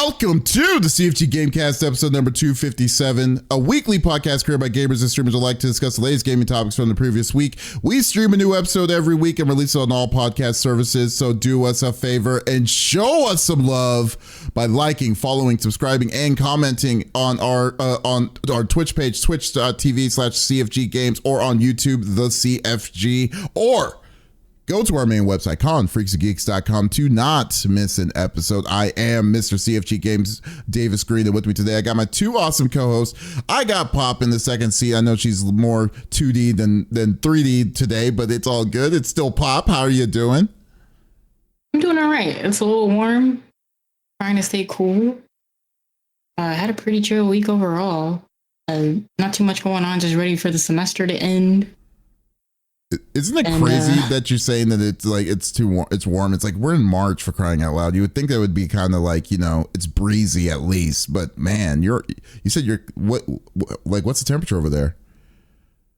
Welcome to the CFG Game Cast, episode number 257, a weekly podcast created by gamers and streamers who like to discuss the latest gaming topics from the previous week. We stream a new episode every week and release it on all podcast services, so do us a favor and show us some love by liking, following, subscribing, and commenting on our Twitch page, twitch.tv/CFG Games, or on YouTube, the CFG, or go to our main website, thecfg.bsky.social, to not miss an episode. I am Mr. CFG Games, Davis Green, and with me today, I got my two awesome co-hosts. I got Pop in the second seat. I know she's more 2D than 3D today, but it's all good. It's still Pop. How are you doing? I'm doing all right. It's a little warm. Trying to stay cool. I had a pretty chill week overall. Not too much going on. Just ready for the semester to end. Isn't it crazy that you're saying that it's like it's too warm? It's warm. It's like we're in March, for crying out loud. You would think that would be kind of like, you know, it's breezy at least. But man, you said you're what's the temperature over there?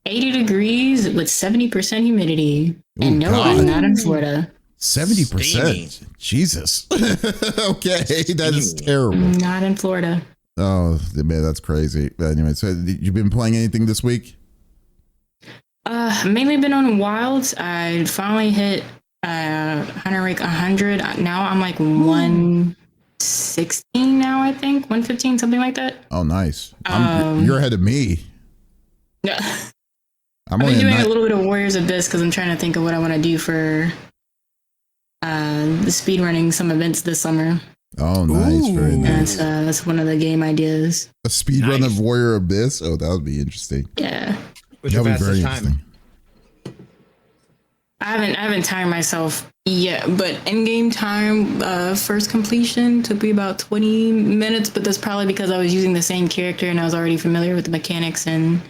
80 degrees with 70% humidity. Ooh, and no, God. I'm not in Florida. 70%. Jesus. Okay, that is terrible. Not in Florida. Oh man, that's crazy. But anyway, so you've been playing anything this week? Mainly been on Wilds. I finally hit Hunter Rank 100. Now I'm like 116 now, I think. 115, something like that. Oh, nice. You're ahead of me. Yeah. I've been doing a little bit of Warriors Abyss because I'm trying to think of what I want to do for the speedrunning some events this summer. Oh, nice. Ooh. Very nice. That's one of the game ideas. A speedrun of Warrior Abyss? Oh, that would be interesting. Yeah. What's your fastest time? I haven't timed myself yet, but in-game time, first completion took me about 20 minutes, but that's probably because I was using the same character and I was already familiar with the mechanics and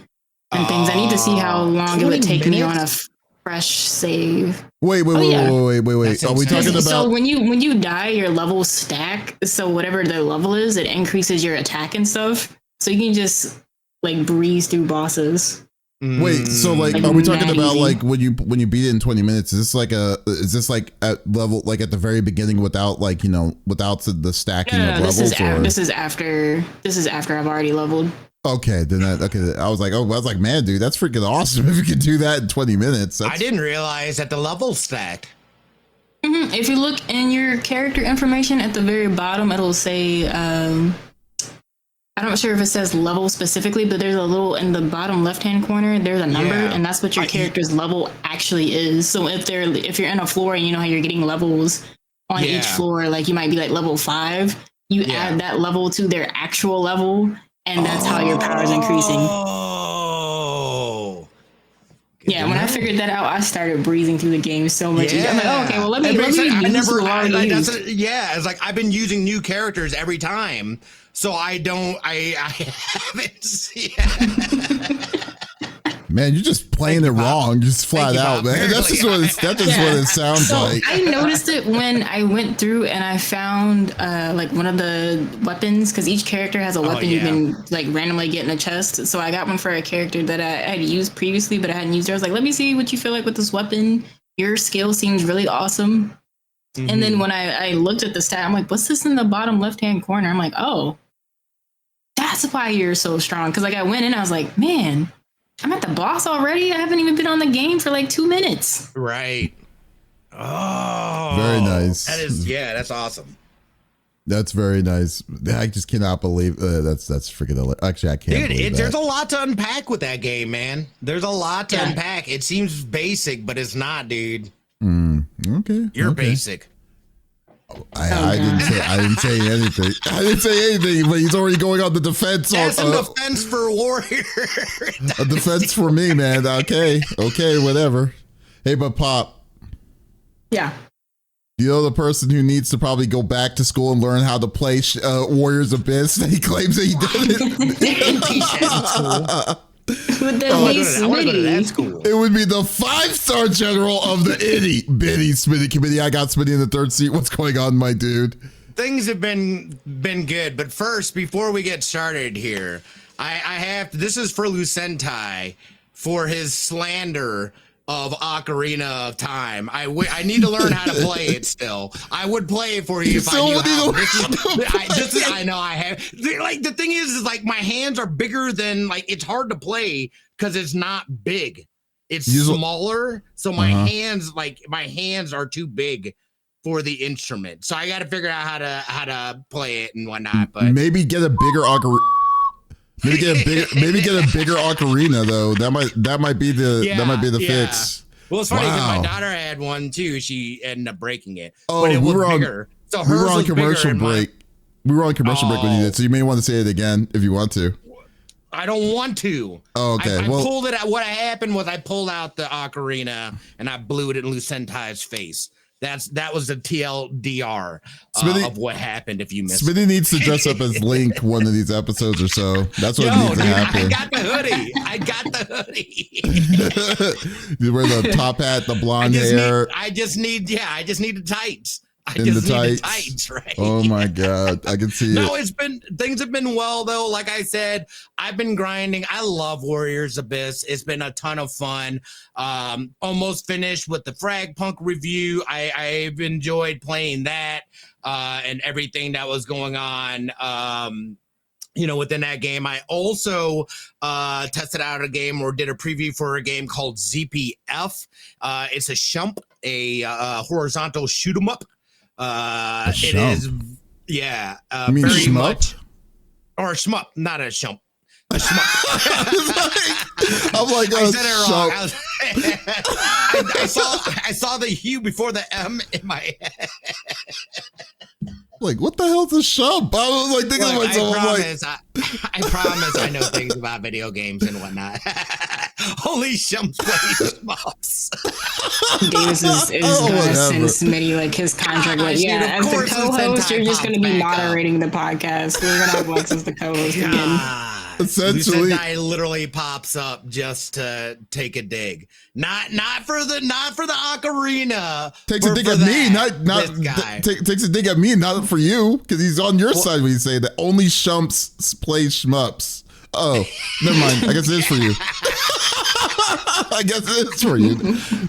things. I need to see how long it would take me on a fresh save. Wait. Are we talking about? So when you die, your levels stack. So whatever the level is, it increases your attack and stuff. So you can just like breeze through bosses. Wait, so like are we talking about like when you beat it in 20 minutes? Is this like at level, like at the very beginning without like, you know, without the stacking of levels? This is after I've already leveled. Okay, then I was like, man, dude, that's freaking awesome if you could do that in 20 minutes. I didn't realize that the level stacked. Mm-hmm. If you look in your character information at the very bottom, it'll say I'm not sure if it says level specifically, but there's a little in the bottom left-hand corner, there's a number, and that's what your character's level actually is. So if you're in a floor and you know how you're getting levels on each floor, like you might be like level 5, you add that level to their actual level, and that's how your power is increasing. Oh. Yeah, when I figured that out, I started breezing through the game so much. Yeah. I'm like, oh, okay, well, let me use it's like I've been using new characters every time. So I haven't seen Man, you're just playing it wrong, just flat out, man. That's just what it sounds like. I noticed it when I went through and I found like one of the weapons, because each character has a weapon you can like randomly get in a chest. So I got one for a character that I had used previously, but I hadn't used it. I was like, let me see what you feel like with this weapon. Your skill seems really awesome. Mm-hmm. And then when I looked at the stat, I'm like, what's this in the bottom left-hand corner? I'm like, oh, that's why you're so strong. Because like I went in, I was like, man, I'm at the boss already. I haven't even been on the game for like 2 minutes. Right. Oh, very nice. That's awesome. That's very nice. I just cannot believe that's freaking. Actually, I can't. Dude, there's a lot to unpack with that game, man. There's a lot to unpack. It seems basic, but it's not, dude. Okay. You're basic. I didn't say anything. I didn't say anything, but he's already going on the defense. That's a defense for Warrior. A defense for me, man. Okay, whatever. Hey, but Pop. Yeah. You know the person who needs to probably go back to school and learn how to play Warriors Abyss? He claims that he did it. Would that be Smitty? It would be the 5-star general of the Smitty committee. I got Smitty in the third seat. What's going on, my dude? Things have been good, but first, before we get started here, I have this is for Lucentai for his slander of Ocarina of Time. I need to learn how to play it still. I would play it for you if I knew how. I know I have. Like, the thing is like my hands are bigger than, like, it's hard to play because it's not big. It's smaller. So my hands are too big for the instrument. So I got to figure out how to play it and whatnot. But maybe get a bigger ocarina. Maybe get a bigger ocarina though. That might be the fix. Well, it's funny because my daughter had one too. She ended up breaking it. Oh, but it was bigger. So hers we were on commercial break. We were on commercial break when you did, so you may want to say it again if you want to. I don't want to. Oh, okay. I pulled it out. What happened was I pulled out the ocarina and I blew it in Lucentai's face. That was the TLDR of what happened if you missed it. Smitty needs to dress up as Link one of these episodes or so. That's what needs to happen. I got the hoodie. You wear the top hat, the blonde hair. I just need the tights. I just need the tights, right? Oh my God. I can see it. No, things have been well though. Like I said, I've been grinding. I love Warriors Abyss. It's been a ton of fun. Almost finished with the Frag Punk review. I've enjoyed playing that and everything that was going on. Within that game. I also tested out a game or did a preview for a game called ZPF. It's a shump, a horizontal shoot 'em up. It is, you mean very shmup? much, or a shmup, not a shump. A shmup. I'm like, I said it wrong. I saw the U before the M in my head. Like, what the hell's a shump? I was like thinking to myself, I promise I know things about video games and whatnot. Only shumps play shmups. Davis is going to send Smitty like his contract. As the co-host, you're just going to be moderating the podcast. We're going to have Lex as the co-host again. Essentially, Lucentai literally pops up just to take a dig. Not for the ocarina. Takes a dig at me, takes a dig at me, not for you, because he's on your side when you say that only shumps play shmups. Oh, never mind. I guess it is for you. I guess it is for you.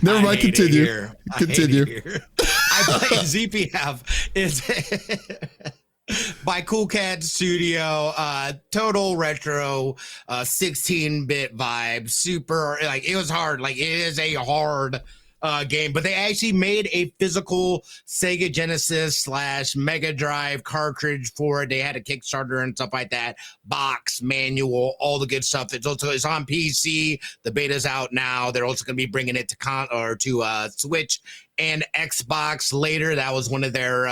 Never mind. Continue. I play ZPF. It's by Cool Cat Studio, total retro, 16-bit vibe, super, like, it was hard. Like, it is a hard game, but they actually made a physical Sega Genesis / Mega Drive cartridge for it. They had a Kickstarter and stuff like that, box, manual, all the good stuff. It's on PC. The beta's out now. They're also going to be bringing it to Switch and Xbox later. That was one of their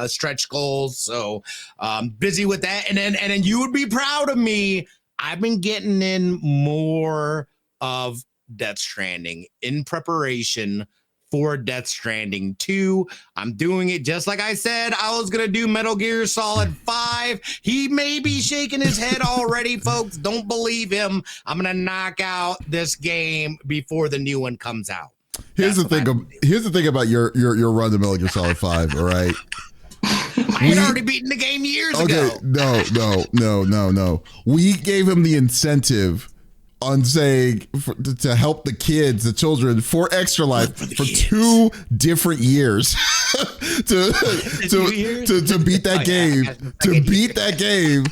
stretch goals. So busy with that. And then you would be proud of me. I've been getting in more of Death Stranding in preparation for Death Stranding 2. I'm doing it just like I said I was gonna do Metal Gear Solid 5. He may be shaking his head already, folks. Don't believe him. I'm gonna knock out this game before the new one comes out. Here's the thing about your run to Metal Gear Solid 5, all right? I had already beaten the game years ago. No. We gave him the incentive on saying to help the children for Extra Life for 2 different years to beat that game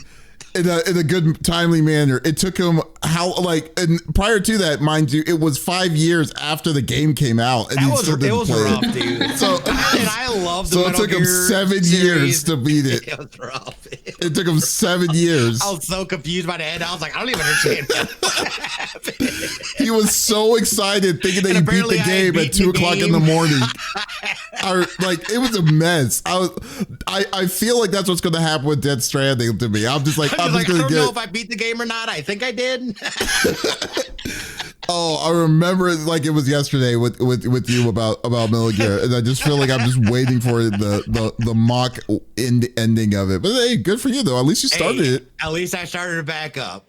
in a good timely manner. It took him and prior to that, mind you, it was 5 years after the game came out, and he still didn't play rough, it. Dude. So, and I love the so it took him 7 years to beat it. It was rough. It took him 7 years. I was so confused by the end. I was like, I don't even understand what happened. He was so excited thinking that he beat the game at 2 o'clock in the morning. It was a mess. I feel like that's what's going to happen with Death Stranding to me. I'm just like, I don't know if I beat the game or not. I think I did. Oh, I remember it like it was yesterday with you about Metal Gear, and I just feel like I'm just waiting for the mock ending of it. But hey, good for you though. At least you started it. At least I started it back up.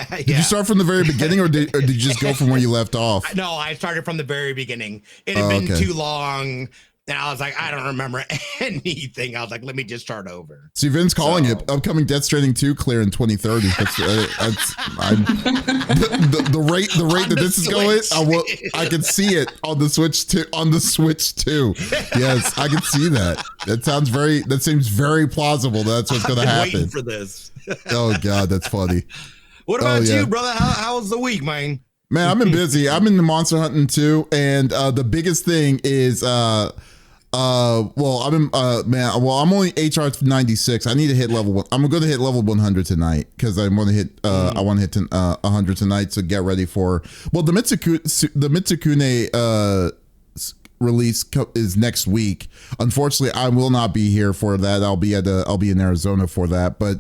Did you start from the very beginning, or did you just go from where you left off? No, I started from the very beginning. It had been too long. And I was like, I don't remember anything. I was like, let me just start over. See, Vin's calling it upcoming Death Stranding 2 clear in 2030. The rate that this is going, I can see it on the Switch too. Yes, I can see that. That seems very plausible. That's what's going to happen. Waiting for this. Oh God, that's funny. What about you, brother? How was the week, man? Man, I've been busy. I'm in the Monster Hunting too, and the biggest thing is I'm only HR 96. I need to hit level 1. I'm going to hit level 100 tonight because I want to hit 100 tonight. So get ready for the Mitsukune release is next week. Unfortunately, I will not be here for that. I'll be in Arizona for that. But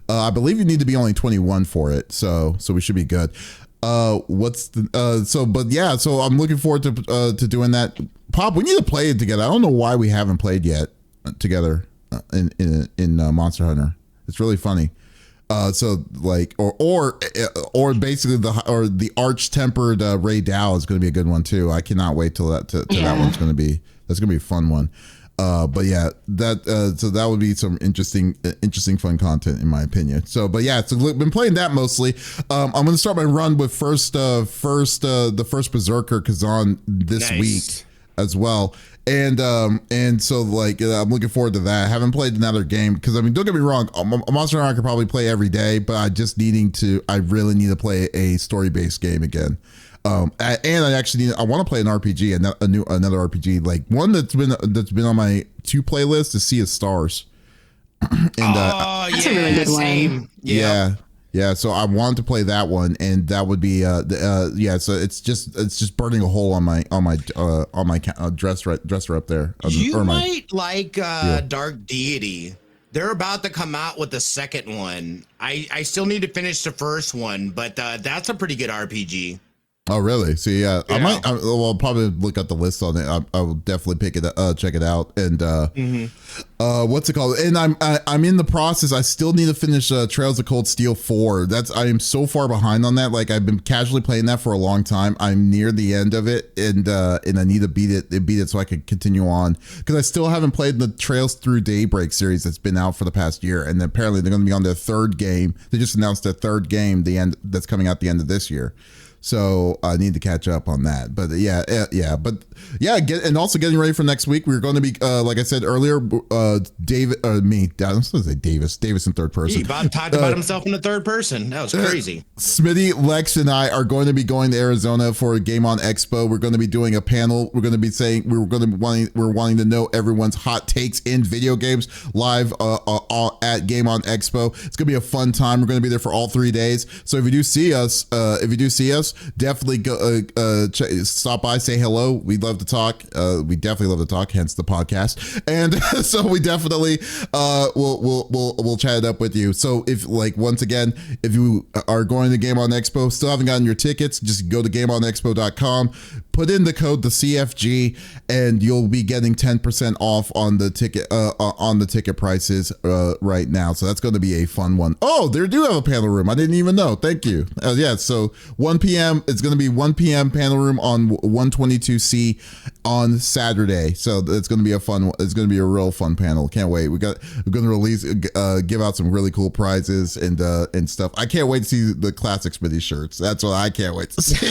I believe you need to be only 21 for it. So we should be good. So I'm looking forward to doing that. Pop, we need to play it together. I don't know why we haven't played yet together in Monster Hunter. It's really funny. Or basically the arch tempered Ray Dow is going to be a good one too. I cannot wait till that one's going to be. That's going to be a fun one. But yeah, that would be some interesting fun content in my opinion. So been playing that mostly. I'm going to start my run with the first Berserker Kazan this week as well. And so I'm looking forward to that. I haven't played another game because don't get me wrong, Monster Hunter I could probably play every day, but I really need to play a story-based game again. And I want to play an RPG, another RPG, like one that's been on my 2 playlist is Sea of Stars. And that's a really good one. Yeah. So I want to play that one, and that would be So it's just burning a hole on my dresser up there. Dark Deity. They're about to come out with the second one. I still need to finish the first one, but that's a pretty good RPG. Oh, really? So yeah. I'll probably look at the list on it. I will definitely check it out. And what's it called? And I'm in the process. I still need to finish Trails of Cold Steel 4. I am so far behind on that. Like I've been casually playing that for a long time. I'm near the end of it, and I need to beat it so I can continue on, because I still haven't played the Trails Through Daybreak series that's been out for the past year. And apparently they're going to be on their third game. They just announced their third game, that's coming out the end of this year. So I need to catch up on that. But and also getting ready for next week. We're going to be, like I said earlier, Davis in third person. He talked about himself in the third person. That was crazy. Smitty, Lex, and I are going to be going to Arizona for a Game On Expo. We're going to be doing a panel. We're going to be saying we're wanting to know everyone's hot takes in video games live at Game On Expo. It's going to be a fun time. We're going to be there for all 3 days. So if you do see us, definitely go stop by, say hello. We'd love to talk. We definitely love to talk, hence the podcast. And so we definitely we'll chat it up with you. So if you are going to Game On Expo, still haven't gotten your tickets, just go to gameonexpo.com, put in the code the CFG, and you'll be getting 10% off on the ticket prices right now. So that's going to be a fun one. Oh, they do have a panel room. I didn't even know. Thank you. So 1 p.m. It's going to be 1 p.m. panel room on 122C on Saturday. So it's going to be it's going to be a real fun panel. Can't wait. We're going to give out some really cool prizes and stuff. I can't wait to see the classic Smitty shirts. That's what I can't wait to see.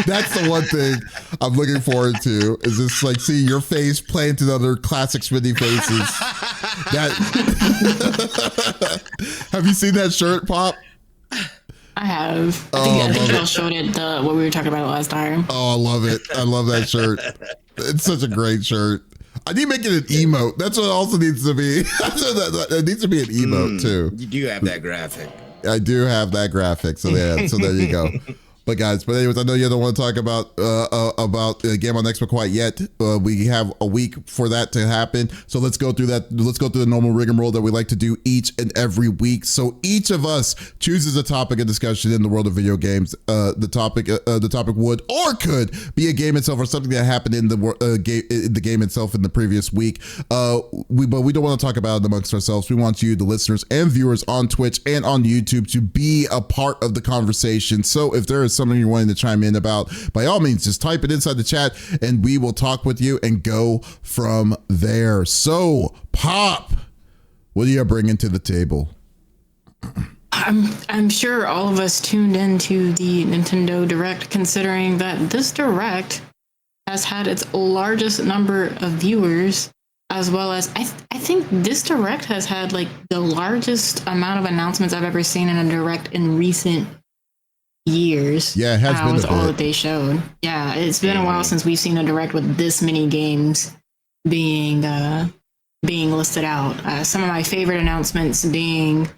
That's the one thing I'm looking forward to, is just like seeing your face play into the other classic Smitty faces. Have you seen that shirt, Pop? I have. I think Bill showed it what we were talking about last time. Oh, I love it. I love that shirt. It's such a great shirt. I need to make it an emote. That's what it also needs to be. It needs to be an emote too. You do have that graphic. I do have that graphic. So there you go. But anyways, I know you don't want to talk about Game On Expo quite yet. We have a week for that to happen. So let's go through that. Let's go through the normal rigmarole that we like to do each and every week. So each of us chooses a topic of discussion in the world of video games. The topic would or could be a game itself, or something that happened in the game itself in the previous week. But we don't want to talk about it amongst ourselves. We want you, the listeners and viewers on Twitch and on YouTube, to be a part of the conversation. So if there is something you're wanting to chime in about, by all means, just type it inside the chat and we will talk with you and go from there. So, Pop, what are you bringing to the table? I'm sure all of us tuned into the Nintendo Direct, considering that this Direct has had its largest number of viewers, as well as I think this Direct has had like the largest amount of announcements I've ever seen in a Direct in recent years. Yeah, it has been with a all bit. that they showed. Yeah, it's been a while since we've seen a Direct with this many games being listed out. Some of my favorite announcements being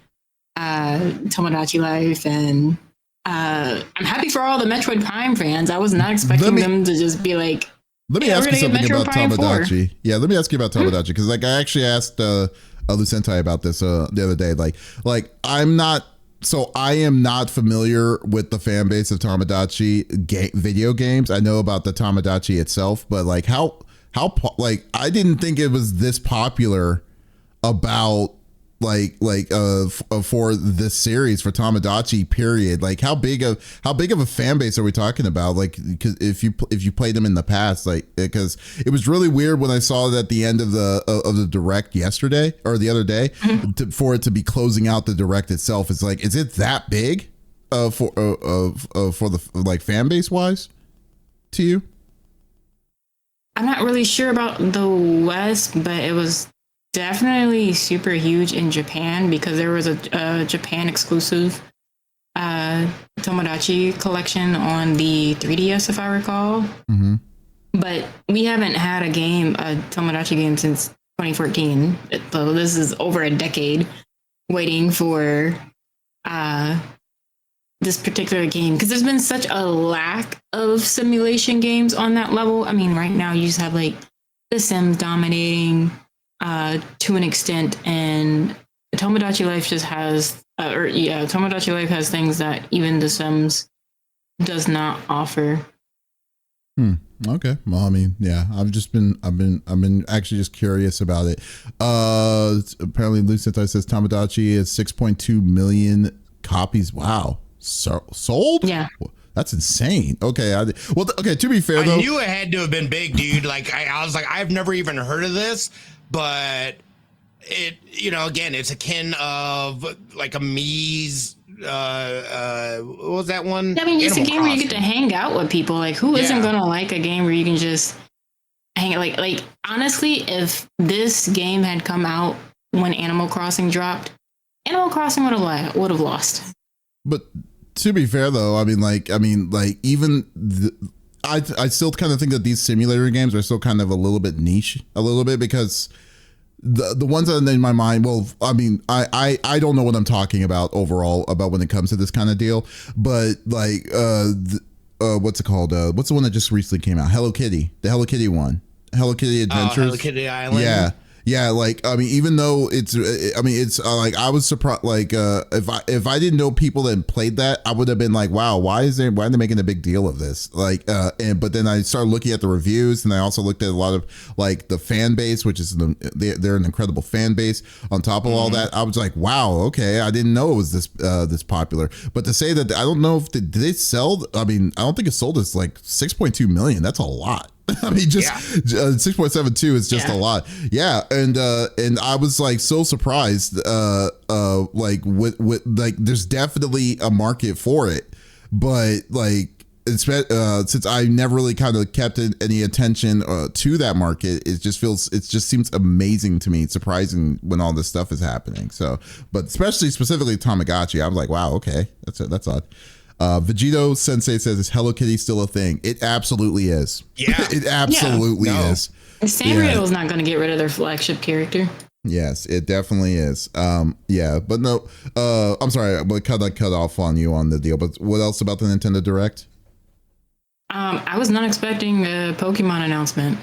Tomodachi Life, and I'm happy for all the Metroid Prime fans. I was not expecting them to just be like, let me ask you something about Tomodachi. 4. Yeah, let me ask you about Tomodachi, because like I actually asked Lucentai about this the other day. Like I am not familiar with the fan base of Tomodachi video games. I know about the Tomodachi itself, but like how like I didn't think it was this popular about for this series, for Tomodachi period. Like how big of a fan base are we talking about? Like, because if you played them in the past, like, because it was really weird when I saw it at the end of the Direct yesterday or the other day, for it to be closing out the Direct itself. It's like, is it that big for the like fan base wise to you? I'm not really sure about the West, but it was definitely super huge in Japan, because there was a Japan exclusive Tomodachi collection on the 3DS, if I recall. Mm-hmm. But we haven't had a Tomodachi game since 2014. So this is over a decade waiting for this particular game, because there's been such a lack of simulation games on that level. I mean, right now you just have like The Sims dominating to an extent, and Tomodachi Life just has Tomodachi Life has things that even The Sims does not offer. Okay. Well, I mean, yeah, I've been actually just curious about it. Apparently Lucentai says Tomodachi is 6.2 million copies. Wow. Sold? Yeah. That's insane. Okay. Okay. To be fair, though, I knew it had to have been big, dude. Like I was like, I've never even heard of this, but it, again, it's akin of like a Mies. What was that one? I mean, it's a game where you get to hang out with people. Like, who isn't gonna like a game where you can just hang out? Like honestly, if this game had come out when Animal Crossing dropped, Animal Crossing would have lost. But to be fair, though, I still kind of think that these simulator games are still kind of a little bit niche, because the ones that are in my mind, well, I mean, I don't know what I'm talking about overall about when it comes to this kind of deal, but like, what's it called? What's the one that just recently came out? Hello Kitty, the Hello Kitty one, Hello Kitty Adventures. Hello Kitty Island. Yeah, like I mean, even though it's like I was surprised. Like if I didn't know people that played that, I would have been like, wow, why are they making a big deal of this? Like, but then I started looking at the reviews, and I also looked at a lot of like the fan base, which is they're an incredible fan base. On top of all that, I was like, wow, okay, I didn't know it was this popular. But to say that, I don't know if did they sell? I mean, I don't think it sold as like 6.2 million. That's a lot. I mean, just 6.72 is just a lot. Yeah. And I was like so surprised, like with like, there's definitely a market for it, but like, since I never really kind of kept any attention to that market, it just seems amazing to me. It's surprising when all this stuff is happening. So, but specifically Tamagotchi, I was like, wow, okay, that's odd. Vegito Sensei says, is Hello Kitty still a thing? It absolutely is. Yeah. It absolutely is. Sanrio is not going to get rid of their flagship character. Yes, it definitely is. Yeah, but no, I'm sorry, but cut off on you on the deal. But what else about the Nintendo Direct? I was not expecting a Pokemon announcement.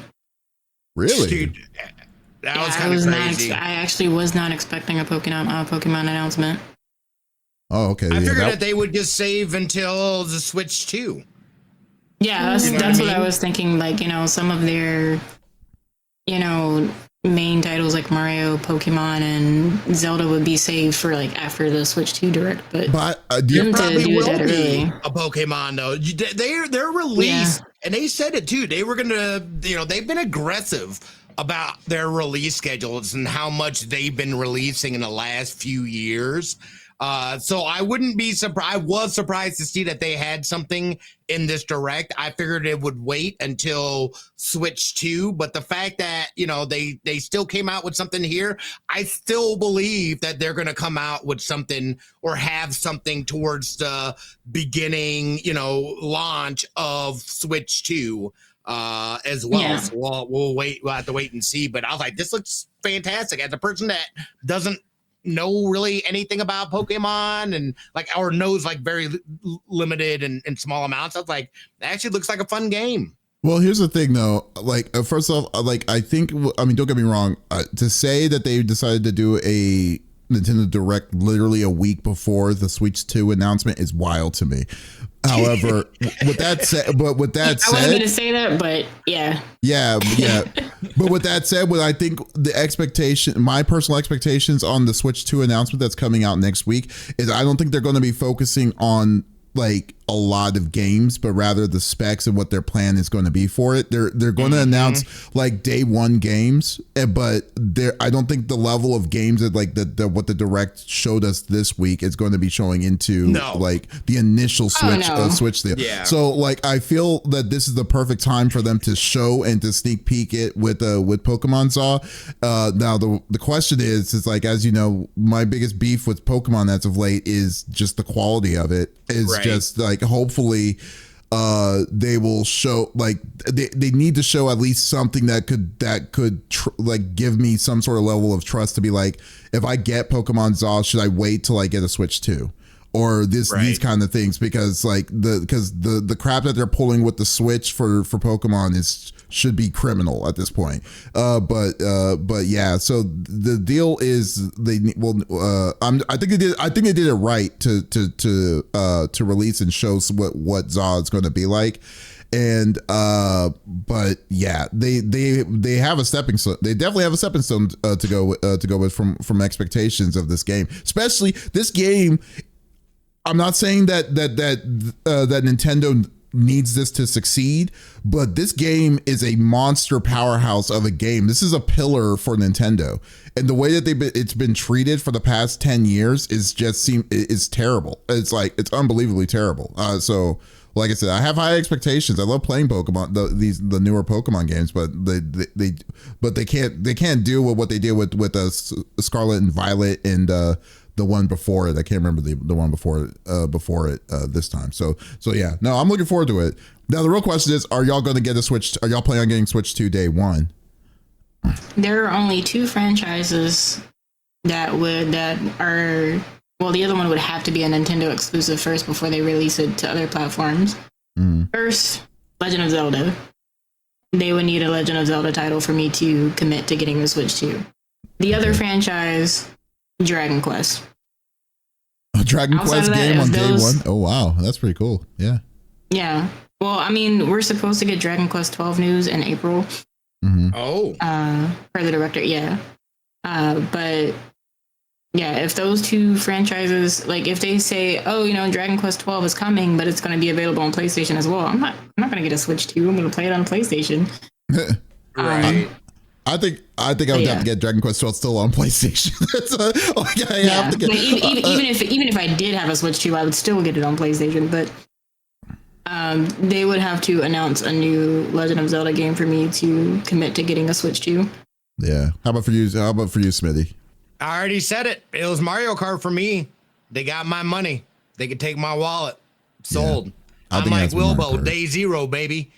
Really? Dude, that was kind of crazy. I actually was not expecting a Pokemon announcement. Oh, okay. I figured that they would just save until the Switch 2. Yeah, that's what I was thinking. Like, some of their, main titles like Mario, Pokemon, and Zelda would be saved for like after the Switch 2 Direct. But there probably will be a Pokemon though. Their release, and they said it too. They were gonna, they've been aggressive about their release schedules and how much they've been releasing in the last few years. So I wouldn't be surprised. I was surprised to see that they had something in this Direct. I figured it would wait until Switch 2, but the fact that, they still came out with something here, I still believe that they're going to come out with something or have something towards the beginning, launch of Switch 2 as well. Yeah. So we'll have to wait and see. But I was like, this looks fantastic. As a person that doesn't know really anything about Pokemon and or knows very limited and small amounts, I was like, it actually looks like a fun game. Well, here's the thing though, first off, I think, don't get me wrong, to say that they decided to do a Nintendo Direct literally a week before the Switch 2 announcement is wild to me. However, with that said, I wasn't going to say that, but yeah. But with that said, I think my personal expectations on the Switch 2 announcement that's coming out next week is I don't think they're going to be focusing on a lot of games, but rather the specs and what their plan is going to be for it. They're going to announce day one games, but I don't think the level of games that what the Direct showed us this week is going to be showing into the initial Switch deal. Yeah. So I feel that this is the perfect time for them to show and to sneak peek it with Pokemon Zaw. Now the question is as you know, my biggest beef with Pokemon as of late is just the quality of it. Is just hopefully they will show they need to show at least something that could give me some sort of level of trust to be if I get Pokemon Zaw, should I wait till I get a Switch 2 or these kind of things, because the crap that they're pulling with the Switch for Pokemon should be criminal at this point. But yeah, so the deal is I think they did it right to release and show what Zaw is going to be like. And but yeah, they have a stepping stone. They definitely have a stepping stone to go with from expectations of this game, especially this game. I'm not saying that Nintendo needs this to succeed, but this game is a monster powerhouse of a game. This is a pillar for Nintendo, and the way that it's been treated for the past 10 years is terrible. It's unbelievably terrible. So like I said, I have high expectations. I love playing Pokemon, the newer Pokemon games, but they can't do what they did with Scarlet and Violet and the one before it. I can't remember the one before it this time. So yeah, no, I'm looking forward to it. Now the real question is, are y'all going to get a Switch? Are y'all planning on getting Switch 2 day one? There are only two franchises that are, well, the other one would have to be a Nintendo exclusive first before they release it to other platforms. First, Legend of Zelda. They would need a Legend of Zelda title for me to commit to getting the Switch 2. The other franchise, Dragon Quest. A Dragon Quest game on day one? Oh, wow. That's pretty cool. Yeah. Yeah. Well, I mean, we're supposed to get Dragon Quest 12 news in April. Oh. Per the director, yeah. But yeah, if those two franchises, if they say, oh, Dragon Quest 12 is coming, but it's going to be available on PlayStation as well, I'm not going to get a Switch 2. I'm going to play it on PlayStation. Right. I think I would have to get Dragon Quest 12 still on PlayStation. Have to get, even if I did have a Switch 2, I would still get it on PlayStation. But they would have to announce a new Legend of Zelda game for me to commit to getting a Switch 2. Yeah. How about for you, Smitty? I already said it. It was Mario Kart for me. They got my money. They could take my wallet. Sold. Yeah, I'm like Wilbo, day zero, baby.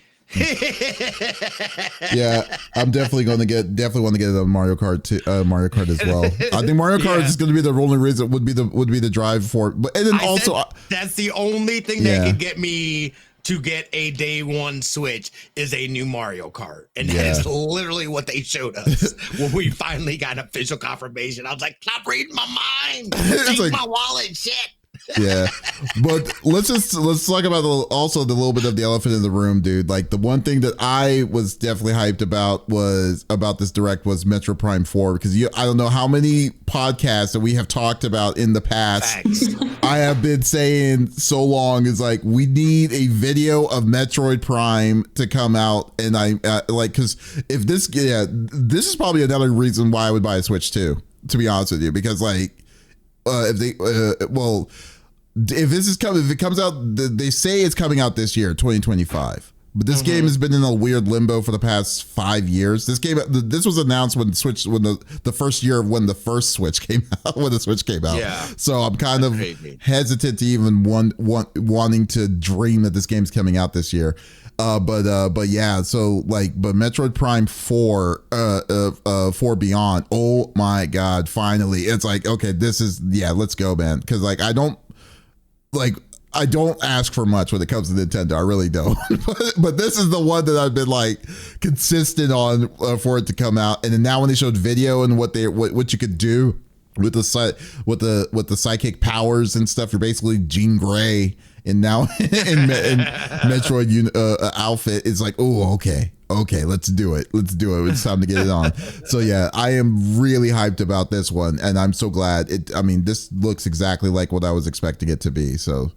Yeah, I'm definitely want to get a Mario Kart as well. I think Mario Kart is going to be the only reason would be the drive for it. But and then that's the only thing that can get me to get a day one Switch is a new Mario Kart, and that is literally what they showed us when we finally got official confirmation. I was like, stop reading my mind, take my wallet, shit. Yeah, but let's talk about also the little bit of the elephant in the room, dude. Like the one thing that I was definitely hyped about this direct was Metro Prime 4, because I don't know how many podcasts that we have talked about in the past. I have been saying so long is like, we need a video of Metroid Prime to come out, and I because if this is probably another reason why I would buy a Switch too, to be honest with you, because like if it comes out, they say it's coming out this year, 2025. But this game has been in a weird limbo for the past 5 years. This was announced when the first year of when the first Switch came out, when the Switch came out. Yeah. So I'm kind of hesitant to even wanting to dream that this game's coming out this year. But yeah, so like, but Metroid Prime 4, 4 Beyond, oh my God, finally. It's like, okay, let's go, man. Cause like, I don't ask for much when it comes to Nintendo. I really don't. but this is the one that I've been like consistent on for it to come out. And then now when they showed video and what you could do with the psychic powers and stuff, you're basically Jean Grey. And now in Metroid outfit, it's like, oh, okay, let's do it. It's time to get it on. So yeah, I am really hyped about this one, and I'm so glad. This looks exactly like what I was expecting it to be. So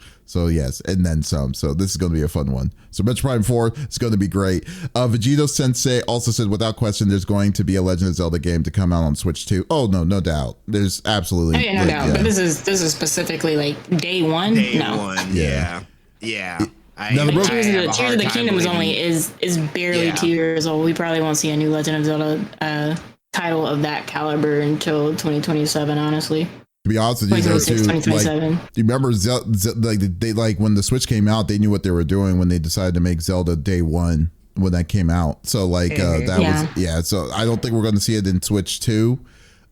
yes, and then some. So this is going to be a fun one. So Metroid Prime 4 is going to be great. Vegito Sensei also said, without question, there's going to be a Legend of Zelda game to come out on Switch too. Oh no doubt. There's absolutely no doubt. But this is specifically like day one. Day one. Yeah. Tears of the Kingdom is barely 2 years old. We probably won't see a new Legend of Zelda title of that caliber until 2027, honestly. To be honest with you, though, too, like, you remember like when the Switch came out, they knew what they were doing when they decided to make Zelda day one when that came out. So like So I don't think we're going to see it in Switch 2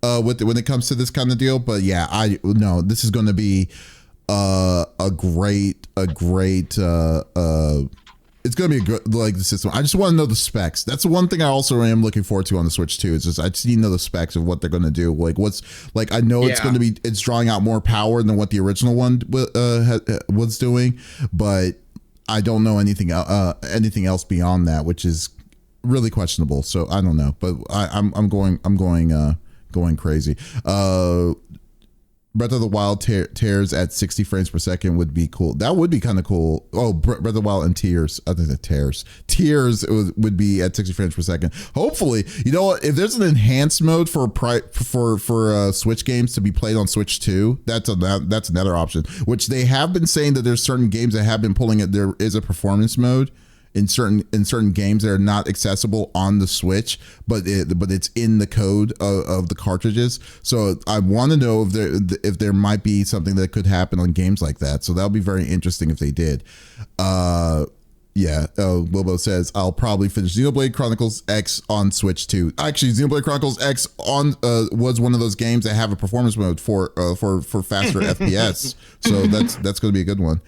when it comes to this kind of deal. But yeah, this is going to be a great it's going to be a good, like, the system. I just want to know the specs. That's the one thing I also am looking forward to on the Switch too. Is just I just need to know the specs of what they're going to do. Like I know it's going to be, it's drawing out more power than what the original one was doing, but I don't know anything else beyond that, which is really questionable. So I don't know, but I'm going crazy. Breath of the Wild tears at 60 frames per second would be cool. That would be kind of cool. Oh, Breath of the Wild and tears. I think that tears would be at 60 frames per second. Hopefully, you know what? If there's an enhanced mode for Switch games to be played on Switch 2, that's another option. Which they have been saying that there's certain games that have been pulling it. There is a performance mode in certain games that are not accessible on the Switch, but it's in the code of the cartridges. So I want to know if there might be something that could happen on games like that. So that would be very interesting if they did. Wilbo says, I'll probably finish Xenoblade Chronicles X on Switch too. Actually, Xenoblade Chronicles X was one of those games that have a performance mode for faster FPS. So that's going to be a good one.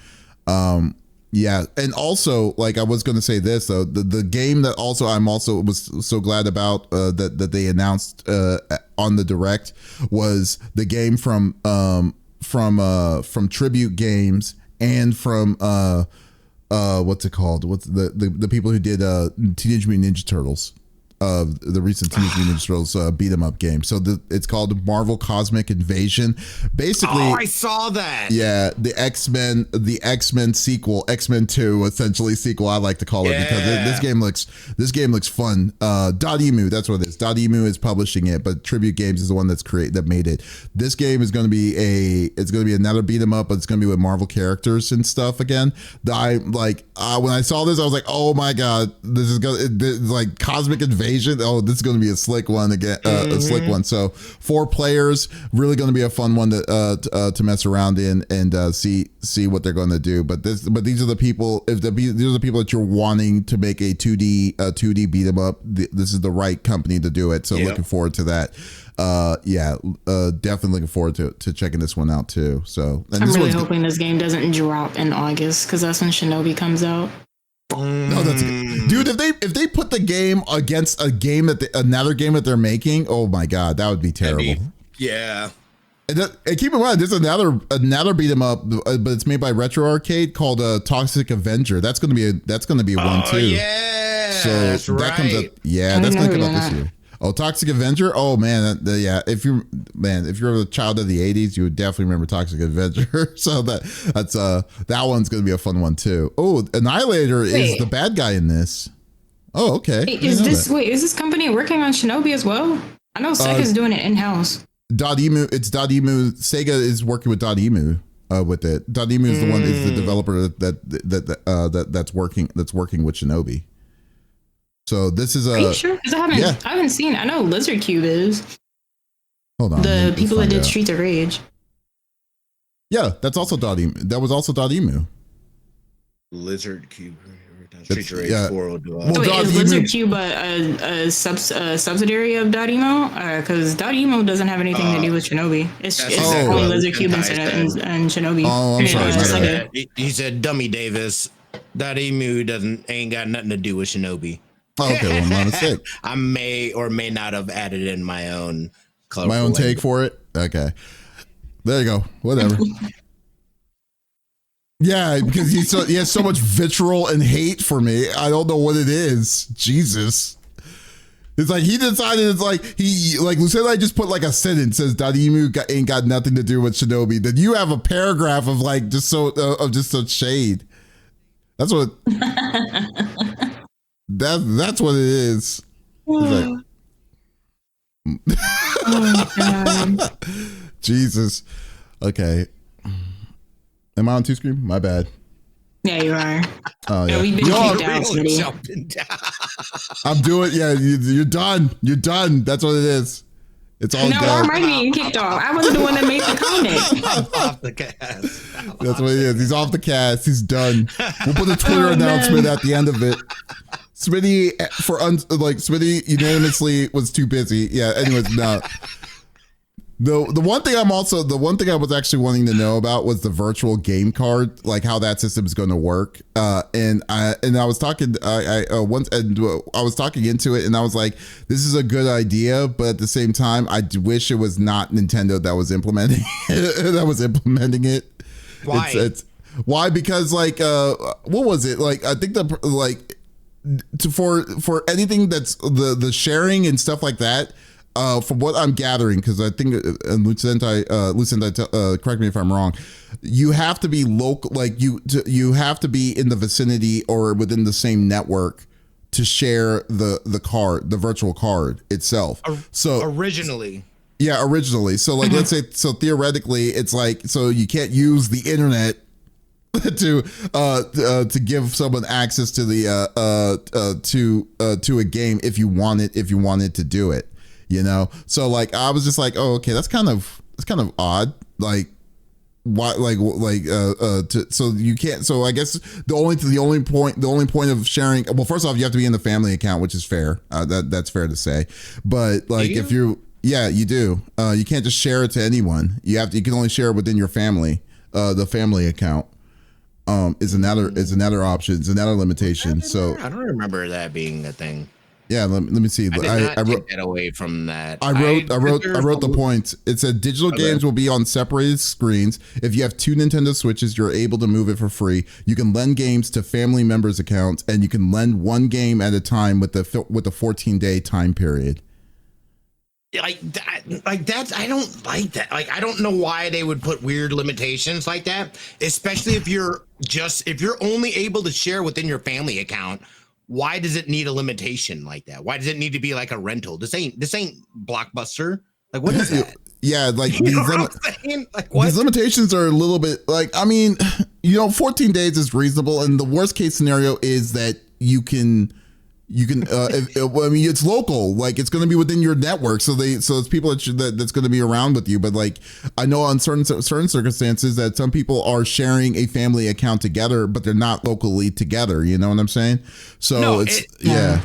Yeah, and also, like, I was going to say this though, the game that also I'm also was so glad about that they announced on the Direct was the game from Tribute Games and from what's it called? What's the people who did Teenage Mutant Ninja Turtles. The recent Teenage Mutant Ninja Turtles beat 'em up game. So it's called Marvel Cosmic Invasion. Basically, I saw that. Yeah, the X-Men sequel, X-Men 2 essentially sequel. I like to call it because this game looks fun. Dotemu, that's what it is. Dotemu is publishing it, but Tribute Games is the one that made it. This game is going to be another beat 'em up, but it's going to be with Marvel characters and stuff again. When I saw this, I was like, oh my god, this is like Cosmic Invasion. Oh, this is going to be a slick one again. A slick one. So 4 players, really going to be a fun one to mess around in and see what they're going to do. But these are the people. These are the people that you're wanting to make a 2D beat 'em up. This is the right company to do it. So looking forward to that. Definitely looking forward to checking this one out too. So I'm really hoping this game doesn't drop in August because that's when Shinobi comes out. No, that's good. Dude, if they put the game against another game that they're making, oh my god, that would be terrible. And keep in mind, there's another beat 'em up, but it's made by Retro Arcade called Toxic Avenger. That's gonna be a one too. Yeah, so that's that right. comes up. Yeah, that's gonna come out this year. Oh, Toxic Avenger. Oh man, yeah. If you're a child of the '80s, you would definitely remember Toxic Avenger. So that one's gonna be a fun one too. Oh, Annihilator is the bad guy in this. Oh, okay. Is this company working on Shinobi as well? I know Sega's doing it in house. Dotemu. It's Dotemu. Sega is working with Dotemu with it. Dotemu is the one is the developer that's working with Shinobi. So this is Are you sure? Because I haven't seen. I know Lizard Cube is. Hold on. The people that did Streets of Rage. Yeah, that's also Dotemu. That was also Dotemu. Lizard Cube. Streets of Rage 4 will do. So is Lizard Cube a subsidiary of Dotemu? Because Dotemu doesn't have anything to do with Shinobi. It's only Lizard Cube and Shinobi. Oh, I'm sorry. He said, "Dummy Davis, Dotemu ain't got nothing to do with Shinobi." Oh, okay, well, my mistake. I may or may not have added in my own take for it. Okay, there you go. Whatever. Yeah, because he has so much vitriol and hate for me. I don't know what it is. Jesus. It's like he decided. It's like Lucinda. I just put like a sentence says Dotemu ain't got nothing to do with Shinobi. Then you have a paragraph of like just such shade. That's what. That's what it is. Like, oh, God. Jesus. Okay. Am I on two screen? My bad. Yeah, you are. Oh yeah. We've been kicked out. I'm doing. Yeah, you're done. You're done. That's what it is. It's all done. why am I being kicked off? I wasn't the one that made the comment. Off the cast. That's what it is. He's off the cast. He's done. We'll put a Twitter announcement at the end of it. Smitty Smitty unanimously was too busy. Yeah. Anyways, no. The one thing I was actually wanting to know about was the virtual game card, like how that system is going to work. And I was talking I was talking into it, and I was like, this is a good idea, but at the same time, I wish it was not Nintendo that was implementing it. Why? It's why? Because like what was it like? I think for anything that's the sharing and stuff like that. From what I'm gathering, because I think, and Lucinda, correct me if I'm wrong, you have to be local, like you have to be in the vicinity or within the same network to share the card, the virtual card itself. So originally. So like, let's say, so theoretically, it's like, so you can't use the internet to give someone access to the to a game if you wanted to do it. You know, so like I was just like, oh, okay, that's kind of odd. Like, why? So you can't. So I guess the only point of sharing. Well, first off, you have to be in the family account, which is fair. That's fair to say. But like, if you do. You can't just share it to anyone. You can only share it within your family. The family account is another option. It's another limitation. So I don't remember that being a thing. Yeah, let me see. I wrote that away from that. I wrote the point. It said digital games will be on separated screens. If you have 2 Nintendo Switches, you're able to move it for free. You can lend games to family members' accounts, and you can lend one game at a time with the 14-day time period. Like that's I don't like that. Like I don't know why they would put weird limitations like that, especially if you're only able to share within your family account. Why does it need a limitation like that? Why does it need to be like a rental? This ain't Blockbuster. Like what is that? Yeah, like these limitations are a little bit like, I mean, 14 days is reasonable, and the worst case scenario is that you can it's local, like it's going to be within your network, so it's people that's going to be around with you. But like I know on certain circumstances that some people are sharing a family account together, but they're not locally together. You know what I'm saying? So yeah.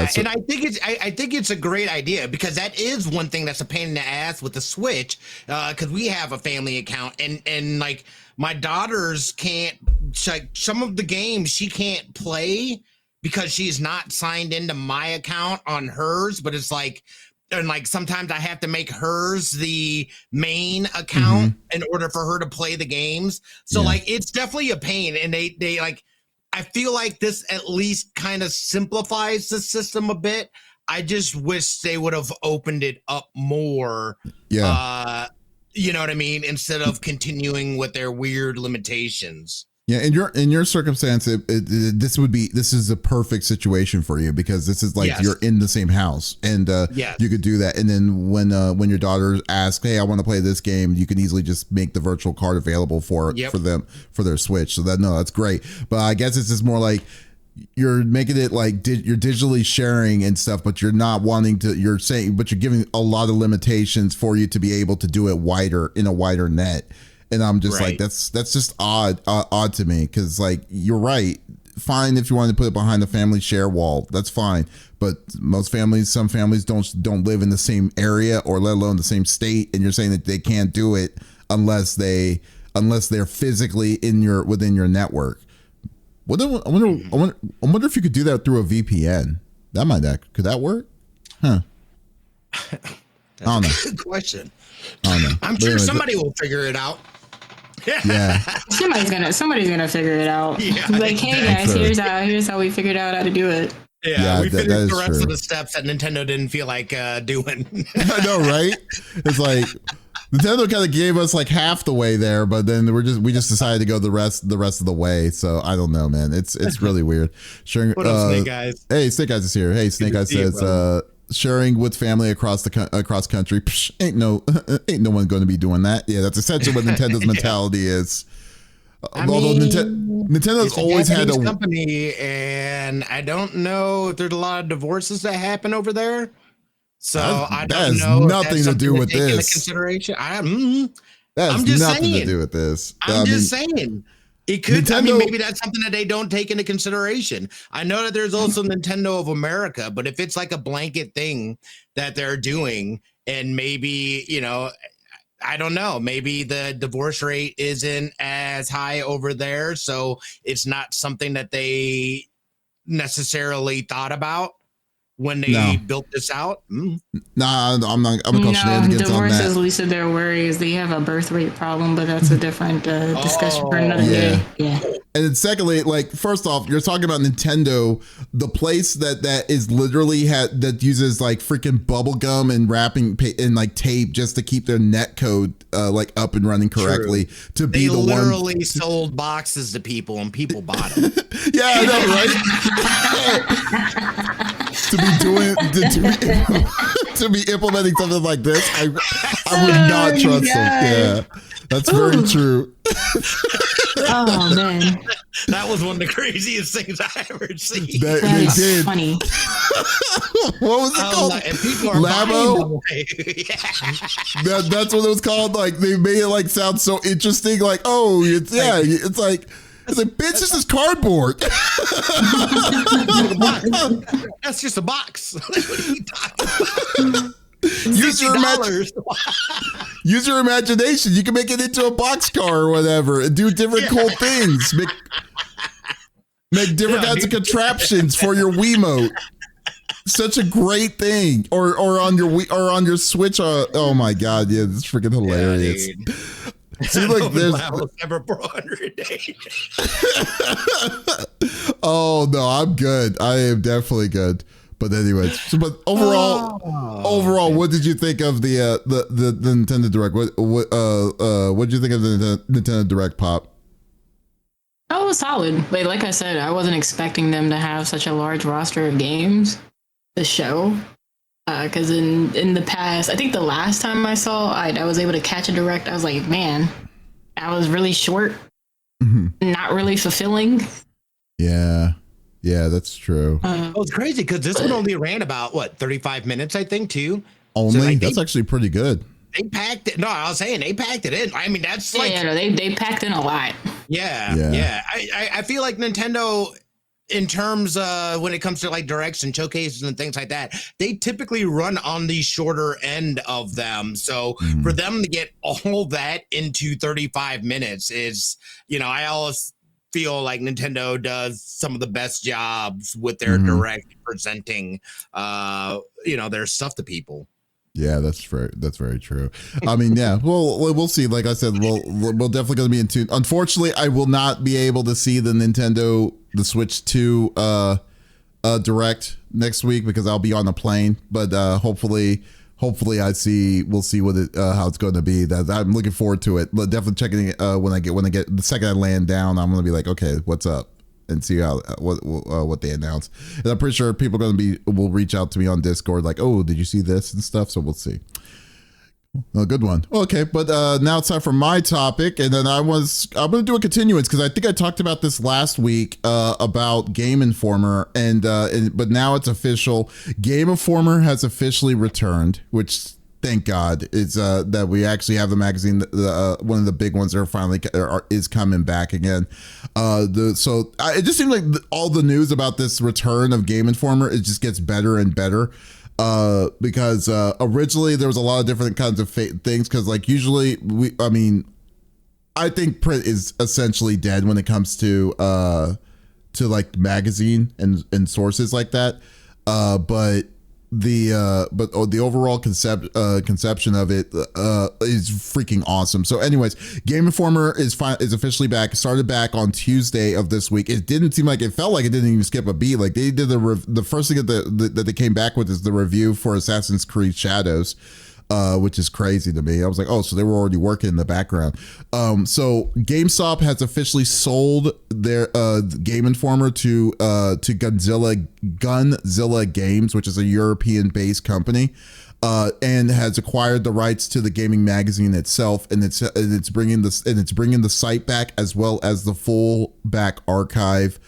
So, and I think it's a great idea, because that is one thing that's a pain in the ass with the Switch, because we have a family account, and like my daughters can't, like some of the games she can't play because she's not signed into my account on hers, but it's like and like sometimes I have to make hers the main account in order for her to play the games. So like it's definitely a pain, and they like, I feel like this at least kind of simplifies the system a bit. I just wish they would have opened it up more. Yeah. You know what I mean? Instead of continuing with their weird limitations. Yeah, in your circumstance, this is a perfect situation for you, because this is like you're in the same house, and you could do that. And then when your daughter asks, "Hey, I want to play this game," you can easily just make the virtual card available for them for their Switch. So that's great. But I guess it's just more like you're making it like you're digitally sharing and stuff, but you're not wanting to. You're giving a lot of limitations for you to be able to do it in a wider net. And I'm just like, that's just odd to me, because like, you're right. Fine if you want to put it behind the family share wall, that's fine. But some families don't live in the same area, or let alone the same state, and you're saying that they can't do it unless they're physically within your network. I wonder if you could do that through a VPN. Could that work? Huh? That's a good question. I don't know. I'm sure somebody will figure it out. Yeah. Somebody's gonna figure it out. Yeah, like, hey guys, here's how we figured out how to do it. Yeah, we finished the rest of the steps that Nintendo didn't feel like doing. I know, right? It's like Nintendo kind of gave us like half the way there, but then we just decided to go the rest of the way. So I don't know, man. It's really weird. What up, Snake Eyes? Hey, Snake Eyes is here. Hey, Snake Eyes says sharing with family across country. Psh, ain't no one going to be doing that. Yeah, that's essentially what Nintendo's mentality is. Although Nintendo's always had a company, and I don't know if there's a lot of divorces that happen over there. So I don't know. Nothing to do with this. Consideration. That has nothing to do with this. I'm just saying. It could. Nintendo, maybe that's something that they don't take into consideration. I know that there's also Nintendo of America, but if it's like a blanket thing that they're doing, and maybe, I don't know, maybe the divorce rate isn't as high over there, so it's not something that they necessarily thought about when they built this out. Nah, I'm not. I'm gonna call shenanigans on that. Divorce is least of their worries. They have a birth rate problem, but that's a different discussion for another day. Yeah. And then secondly, like, first off, you're talking about Nintendo, the place that is literally that uses like freaking bubble gum and wrapping and like tape just to keep their net code like up and running correctly. True. To be the one. They literally sold boxes to people, and people bought them. Yeah, I know, right? to be implementing something like this, I would not trust them. Yeah, that's very true. Oh man, that was one of the craziest things I ever seen. They did. Funny. What was it called? And people are Labo. That's what it was called. Like, they made it like sound so interesting. Like, oh, it's like. It's like, bitch, this is cardboard. That's just a box. What are you talking about? Use your imagination. You can make it into a boxcar or whatever and do different cool things. Make different kinds of contraptions for your Wiimote. Such a great thing. Or on your Switch. Oh my God, yeah, this is freaking hilarious. Yeah, see, like, there's ever 400 days. Oh no, I'm good. I am definitely good. But anyways, but overall, what did you think of the Nintendo Direct? What did you think of the Nintendo Direct, Pop? Oh, it was solid. Like I said, I wasn't expecting them to have such a large roster of games to show. Because in the past, I think the last time I saw, I was able to catch a Direct. I was like, man, I was really short, not really fulfilling. Yeah, that's true. It's crazy because this one only ran about 35 minutes, I think, too. Only? So, like, that's actually pretty good. They packed it. No, I was saying they packed it in. I mean, that's like, they packed in a lot. Yeah. I feel like Nintendo, in terms of when it comes to like directs and showcases and things like that, they typically run on the shorter end of them. So for them to get all that into 35 minutes is, I always feel like Nintendo does some of the best jobs with their direct presenting, their stuff to people. Yeah, that's very true. I mean, yeah, we'll see. Like I said, we'll definitely going to be in tune. Unfortunately, I will not be able to see the Switch 2 direct next week because I'll be on the plane. But hopefully we'll see how it's going to be. That I'm looking forward to it. But definitely checking it when I get the second I land down. I'm going to be like, okay, what's up? And see what they announce. And I'm pretty sure people will reach out to me on Discord like, oh, did you see this and stuff? So we'll see. A good one. Okay, but now it's time for my topic, and then I'm going to do a continuance because I think I talked about this last week about Game Informer, but now it's official. Game Informer has officially returned, which thank God is that we actually have the magazine. One of the big ones that are finally is coming back again. It just seems like all the news about this return of Game Informer, it just gets better and better. Because originally there was a lot of different kinds of things. Because like usually I think print is essentially dead when it comes to like magazine and sources like that. But the overall conception of it is freaking awesome. So anyways, Game Informer is officially back. Started back on Tuesday of this week. It didn't seem like, it felt like it didn't even skip a beat. Like they did the first thing that they came back with is the review for Assassin's Creed Shadows, which is crazy to me. I was like, oh, so they were already working in the background. So GameStop has officially sold their Game Informer to Gunzilla Games, which is a European-based company, and has acquired the rights to the gaming magazine itself, and it's bringing the site back as well as the full back archive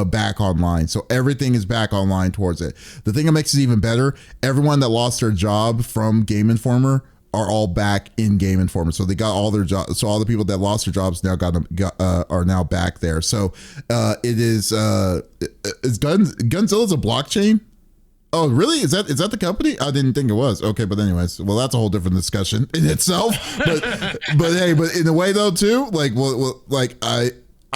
back online. So everything is back online towards it. The thing that makes it even better, everyone that lost their job from Game Informer are all back in Game Informer. So they got all their jobs. So all the people that lost their jobs now are now back there. So it is Gunzilla's a blockchain? Oh, really? Is that the company? I didn't think it was. Okay, but anyways, well, that's a whole different discussion in itself. But in a way though too, like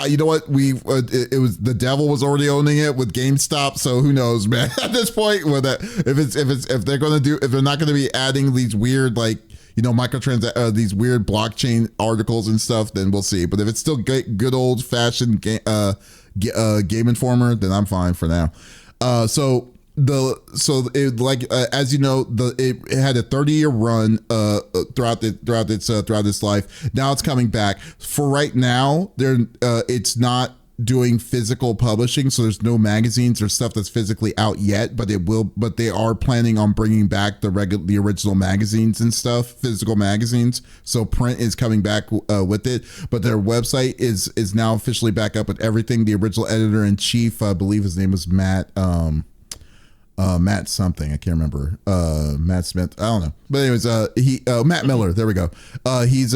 you know what? It was the devil was already owning it with GameStop, so who knows, man? At this point, if they're not going to be adding these weird these weird blockchain articles and stuff, then we'll see. But if it's still good old fashioned Game Informer, then I'm fine for now. As you know, it had a 30-year run throughout its life. Now it's coming back. For right now, it's not doing physical publishing, so there's no magazines or stuff that's physically out yet. But they are planning on bringing back the original magazines and stuff, physical magazines. So print is coming back with it. But their website is now officially back up with everything. The original editor in chief, I believe his name was Matt something, I can't remember. Matt Smith, I don't know. But anyways, Matt Miller, there we go. He's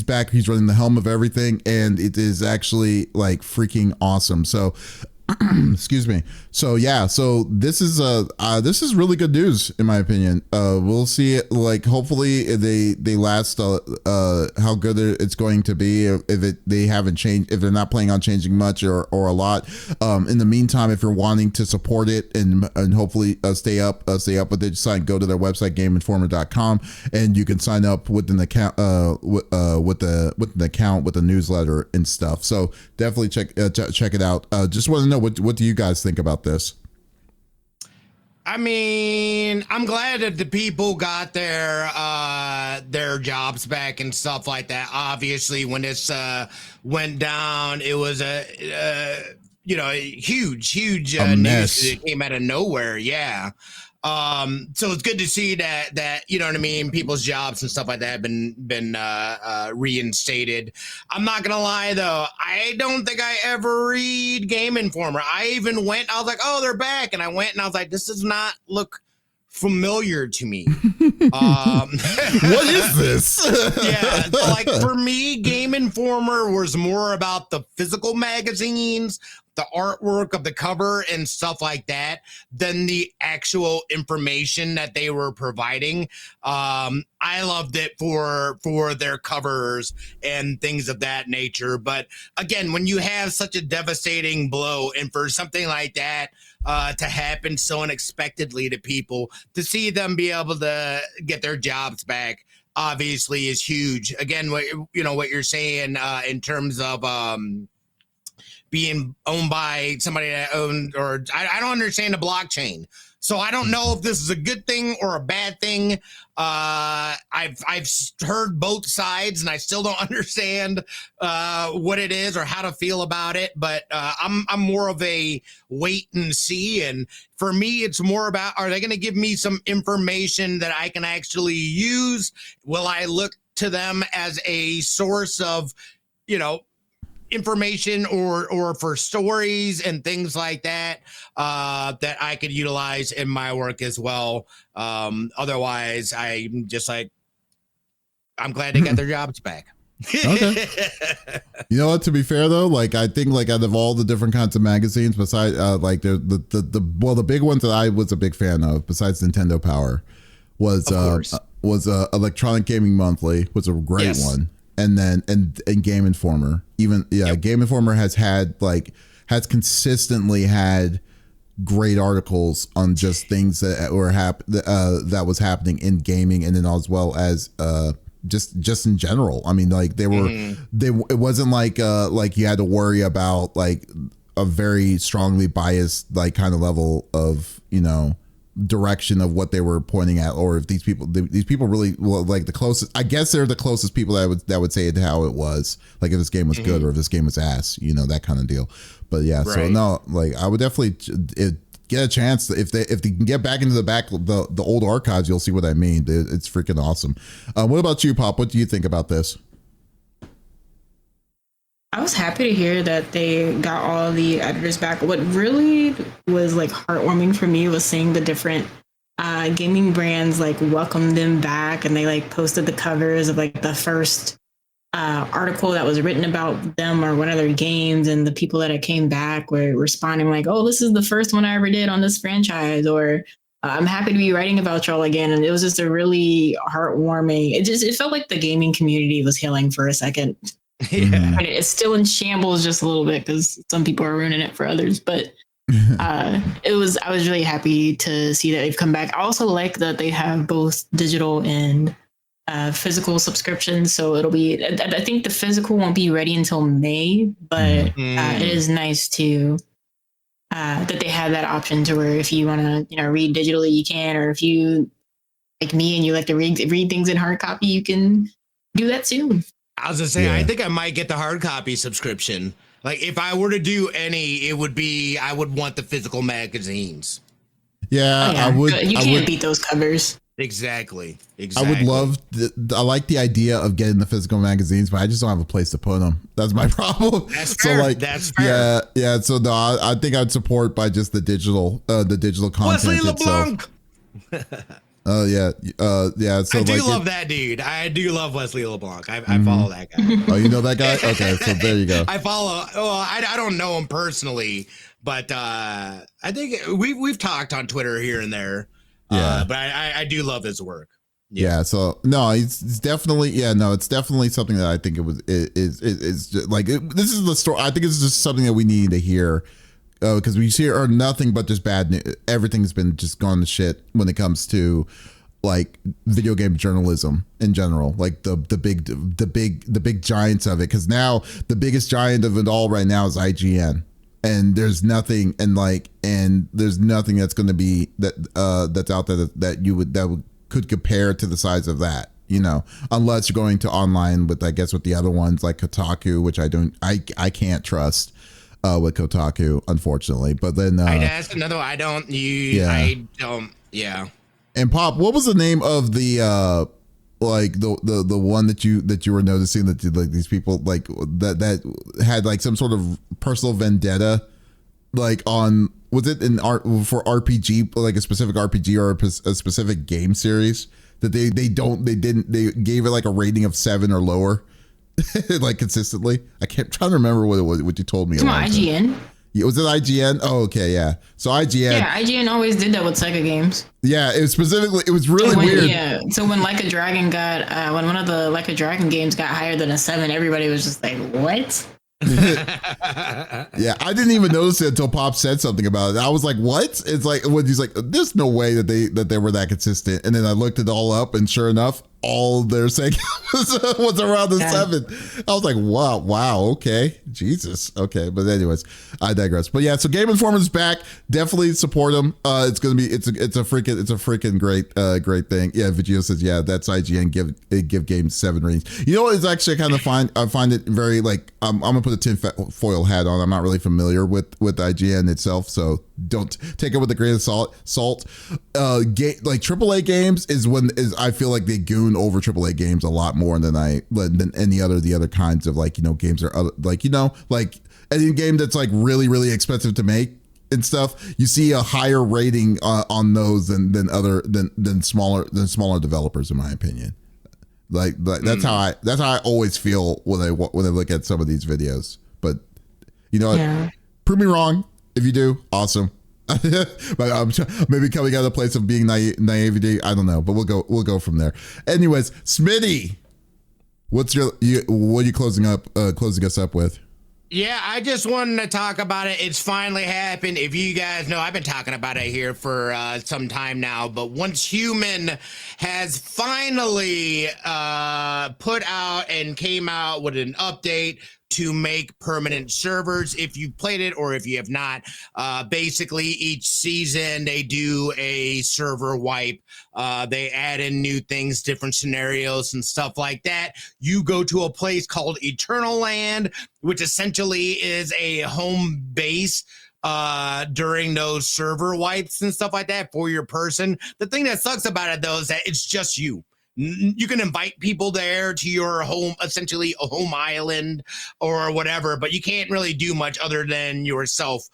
back. He's running the helm of everything, and it is actually like freaking awesome. So excuse me. So yeah, so this is really good news in my opinion. We'll see it, like hopefully they last how good it's going to be if they haven't changed, if they're not planning on changing much or a lot. In the meantime, if you're wanting to support it and hopefully stay up with it, just go to their website gameinformer.com and you can sign up with an account with an account with a newsletter and stuff. So definitely check it out. Just want to know what do you guys think about this? I mean, I'm glad that the people got their jobs back and stuff like that. Obviously, when this went down, it was a huge news that came out of nowhere. Yeah. So it's good to see that you know what I mean, people's jobs and stuff like that have been reinstated. I'm not gonna lie though, I don't think I ever read Game Informer. I was like, oh, they're back, and I went and I was like, this does not look familiar to me. What is this? Yeah, like for me, Game Informer was more about the physical magazines, the artwork of the cover and stuff like that than the actual information that they were providing. I loved it for their covers and things of that nature. But again, when you have such a devastating blow, and for something like that to happen so unexpectedly to people, to see them be able to get their jobs back obviously is huge. Again, what you're saying in terms of being owned by somebody that owned, or I don't understand the blockchain. So I don't know if this is a good thing or a bad thing. I've heard both sides, and I still don't understand what it is or how to feel about it. But I'm more of a wait and see. And for me, it's more about, are they going to give me some information that I can actually use? Will I look to them as a source of, information or for stories and things like that that I could utilize in my work as well? Otherwise, I'm just like, I'm glad they got their jobs back. Okay. You know what, to be fair though, like I think like out of all the different kinds of magazines, besides like the big ones that I was a big fan of besides Nintendo Power was Electronic Gaming Monthly, was a great one. And then and Game Informer, Game Informer has consistently had great articles on just things that were that was happening in gaming, and then as well as just in general. I mean, like it wasn't like you had to worry about like a very strongly biased like kind of level of direction of what they were pointing at, or if these people really, well, like the closest, I guess they're the closest people that would say it how it was, like if this game was good or if this game was ass, that kind of deal. But yeah, right. So no, like I would definitely get a chance if they can get back into the old archives, you'll see what I mean. It's freaking awesome. What about you, Pop? What do you think about this? I was happy to hear that they got all the editors back. What really was like heartwarming for me was seeing the different gaming brands like welcome them back, and they like posted the covers of like the first article that was written about them or one of their games, and the people that came back were responding like, "Oh, this is the first one I ever did on this franchise," or "I'm happy to be writing about y'all again." And it was just a really heartwarming. It felt like the gaming community was healing for a second. Yeah, it's still in shambles just a little bit because some people are ruining it for others, but I was really happy to see that they've come back. I also like that they have both digital and physical subscriptions, so it'll be, I think the physical won't be ready until May, but it is nice to that they have that option to where if you want to read digitally you can, or if you like me and you like to read things in hard copy, you can do that soon. I was gonna say, I think I might get the hard copy subscription. Like if I were to do any, it would be, I would want the physical magazines. Yeah, I would. You can't beat those covers. Exactly. I would love. I like the idea of getting the physical magazines, but I just don't have a place to put them. That's my problem. That's fair. So like, that's fair. Yeah. So no, I think I'd support by just the digital content Wesley itself. LeBlanc. Oh yeah. So I do love that dude. I do love Wesley LeBlanc. I follow that guy. Oh, you know that guy? Okay, so there you go. I follow. Well, I don't know him personally, but I think we've talked on Twitter here and there. Yeah. But I do love his work. Yeah. So no, it's definitely it's definitely something that I think is just, like this is the story. I think it's just something that we need to hear. Because we hear nothing but just bad news. Everything's been just gone to shit when it comes to like video game journalism in general, like the big giants of it. Because now the biggest giant of it all right now is IGN, and there's nothing there's nothing that's going to be that's out there that could compare to the size of that. Unless you're going to online with the other ones like Kotaku, which I can't trust. With Kotaku, unfortunately, but then that's another one. I don't. Yeah. And Pop, what was the name of the the one that you were noticing that like these people like that had like some sort of personal vendetta, like on, was it in art for RPG, like a specific RPG or a specific game series that they gave it like a rating of 7 or lower. Like consistently, I'm trying to remember what it was. What you told me. Come on, IGN. Was it IGN? Oh, okay, yeah. So IGN. Yeah, IGN always did that with Sega games. Yeah, it was really weird. Yeah, so when Like a Dragon when one of the Like a Dragon games got higher than a 7, everybody was just like, what? Yeah, I didn't even notice it until Pop said something about it. I was like, what? It's like when he's like, there's no way that they were that consistent. And then I looked it all up, and sure enough, all they're saying was around the 7. I was like, wow, okay, Jesus, okay. But anyways, I digress. But yeah, so Game Informer's back. Definitely support them. It's a freaking great thing. Yeah, Vegeta says, yeah, that's IGN. Give games 7 ratings. You know what is actually kind of fine. I find it very like I'm gonna put a tinfoil hat on. I'm not really familiar with IGN itself, so don't take it with a grain of salt. Like AAA games is I feel like they goon over AAA games a lot more than any other kinds of like, games or other, like, like any game that's like really, really expensive to make and stuff. You see a higher rating on those than smaller developers, in my opinion. Like that's how I always feel when I look at some of these videos. But prove me wrong. If you do, awesome. But I'm maybe coming out of a place of being naivety. I don't know, but we'll go from there. Anyways, Smitty, what are you closing us up with? Yeah, I just wanted to talk about it. It's finally happened. If you guys know, I've been talking about it here for some time now, but Once Human has finally put out and came out with an update to make permanent servers. If you've played it or if you have not, basically each season they do a server wipe. They add in new things, different scenarios and stuff like that. You go to a place called Eternal Land, which essentially is a home base during those server wipes and stuff like that for your person. The thing that sucks about it, though, is that it's just you. You can invite people there to your home, essentially a home island or whatever, but you can't really do much other than yourself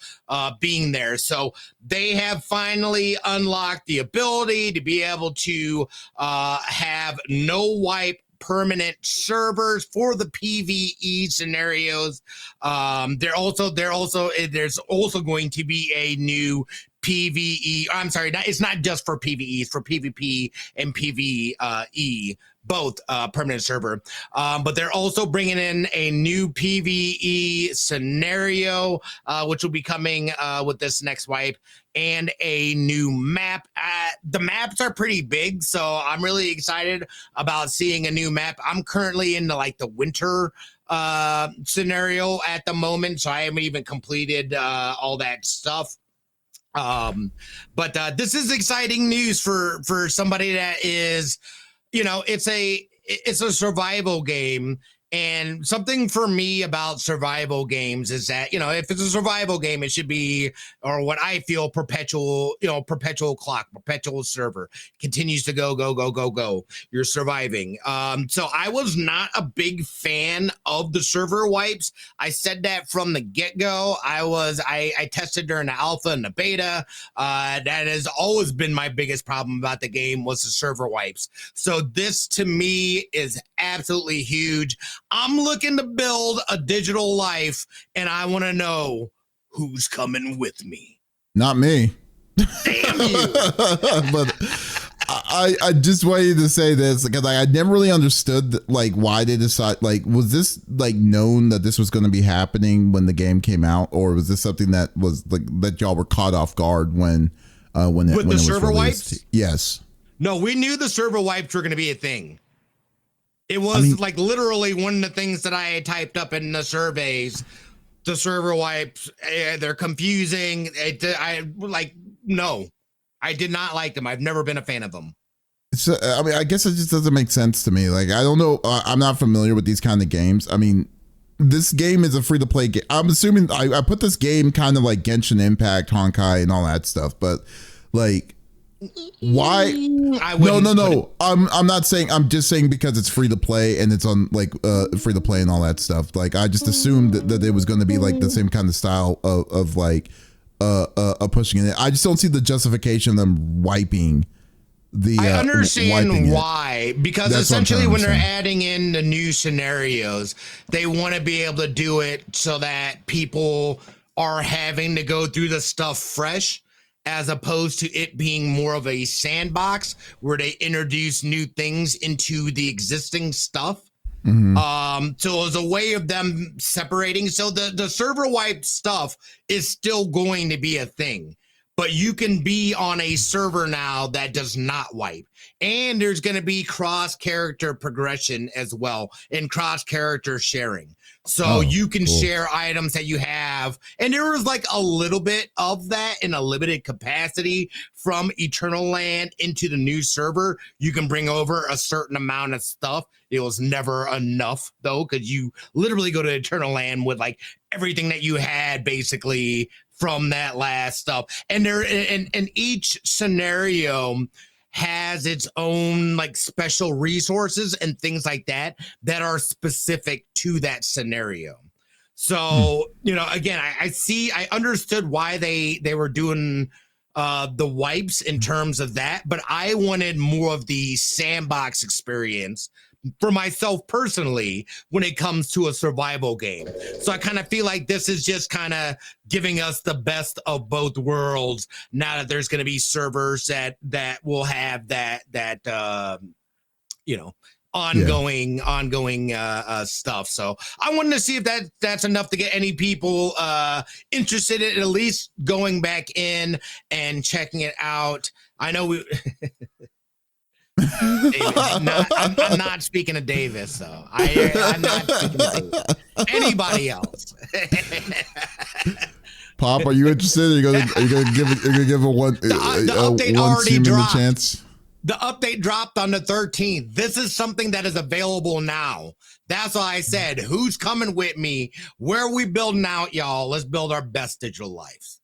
being there. So they have finally unlocked the ability to be able to have no wipe permanent servers for the PvE scenarios. There's also going to be a new PvE. I'm sorry, it's not just for PvE, it's for PvP and PvE, both permanent server. But they're also bringing in a new PvE scenario, which will be coming with this next wipe, and a new map. The maps are pretty big, so I'm really excited about seeing a new map. I'm currently in the winter scenario at the moment, so I haven't even completed all that stuff. But this is exciting news for somebody that is, it's a survival game. And something for me about survival games is that, if it's a survival game, it should be, or what I feel, perpetual clock, perpetual server. Continues to go. You're surviving. So I was not a big fan of the server wipes. I said that from the get-go. I tested during the alpha and the beta. That has always been my biggest problem about the game, was the server wipes. So this to me is absolutely huge. I'm looking to build a digital life, and I want to know who's coming with me. Not me. Damn you. But I just wanted to say this because I never really understood why they decide, was this known that this was going to be happening when the game came out, or was this something that was that y'all were caught off guard when it was server released? Wipes? Yes. No, we knew the server wipes were going to be a thing. It was literally one of the things that I had typed up in the surveys. The server wipes, they're confusing. No, I did not like them. I've never been a fan of them. So, I guess it just doesn't make sense to me. I don't know. I'm not familiar with these kind of games. This game is a free to play game. I'm assuming I put this game kind of like Genshin Impact, Honkai, and all that stuff, but why? No. I'm not saying. I'm just saying because it's free to play and it's on free to play and all that stuff. I just assumed that it was going to be the same kind of style of pushing it. I just don't see the justification of them wiping the. I understand why, because that's essentially when they're adding in the new scenarios, they want to be able to do it so that people are having to go through the stuff fresh, as opposed to it being more of a sandbox where they introduce new things into the existing stuff. So it was a way of them separating. So the server wipe stuff is still going to be a thing, but you can be on a server now that does not wipe. And there's going to be cross character progression as well, and cross character sharing. So you can share items that you have. And there was like a little bit of that in a limited capacity from Eternal Land into the new server. You can bring over a certain amount of stuff. It was never enough though, because you literally go to Eternal Land with like everything that you had basically from that last stuff. And there, and each scenario has its own like special resources and things like that that are specific to that scenario. So, you know, again, I understood why they were doing the wipes in terms of that, but I wanted more of the sandbox experience for myself personally when it comes to a survival game. So I kind of feel like this is just kind of giving us the best of both worlds now that there's going to be servers that will have that you know, ongoing stuff. So I wanted to see if that's enough to get any people interested in at least going back in and checking it out. I know we Davis, I'm not speaking of Davis, though. I'm not speaking of Davis. Anybody else? Pop, are you interested? Are you gonna give a one human a chance? The update dropped on the 13th. This is something that is available now. That's why I said, who's coming with me? Where are we building out, y'all? Let's build our best digital lives.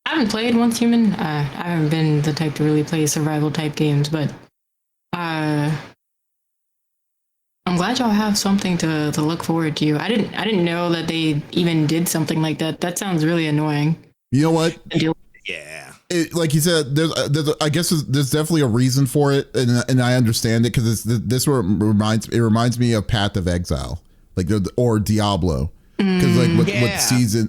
I haven't played Once Human. I haven't been the type to really play survival type games, but I'm glad y'all have something to look forward to. I didn't know that they even did something like that. That sounds really annoying. You know what? Yeah. Like you said, there's I guess there's definitely a reason for it, and I understand it, because this reminds me of Path of Exile, like or Diablo. Because like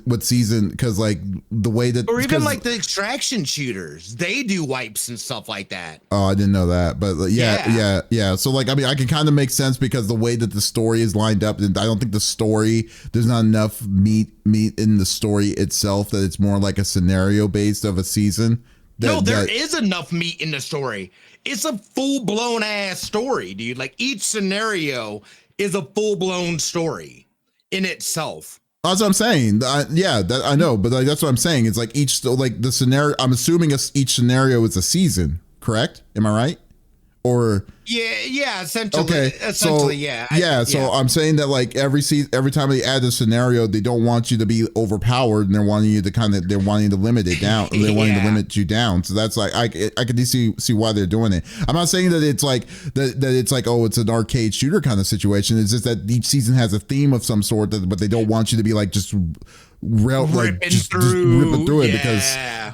what season because like the way that, or even like the extraction shooters, they do wipes and stuff like that. Oh, I didn't know that, but yeah. So like, I mean, I can kind of make sense because the way that the story is lined up, and I don't think there's not enough meat in the story itself, that it's more like a scenario based of a season. There is enough meat in the story. It's a full blown ass story, dude. Like each scenario is a full blown story in itself. That's what I'm saying. I know, but like, that's what I'm saying. It's like the scenario. I'm assuming each scenario is a season, correct? Am I right? Or yeah, essentially. Okay, so I'm saying that like every time they add a scenario, they don't want you to be overpowered, and they're wanting you to limit it down. They're wanting to limit you down. So that's like I can see why they're doing it. I'm not saying that it's like that it's like, oh, it's an arcade shooter kind of situation. It's just that each season has a theme of some sort, but they don't want you to be like just ripping through it,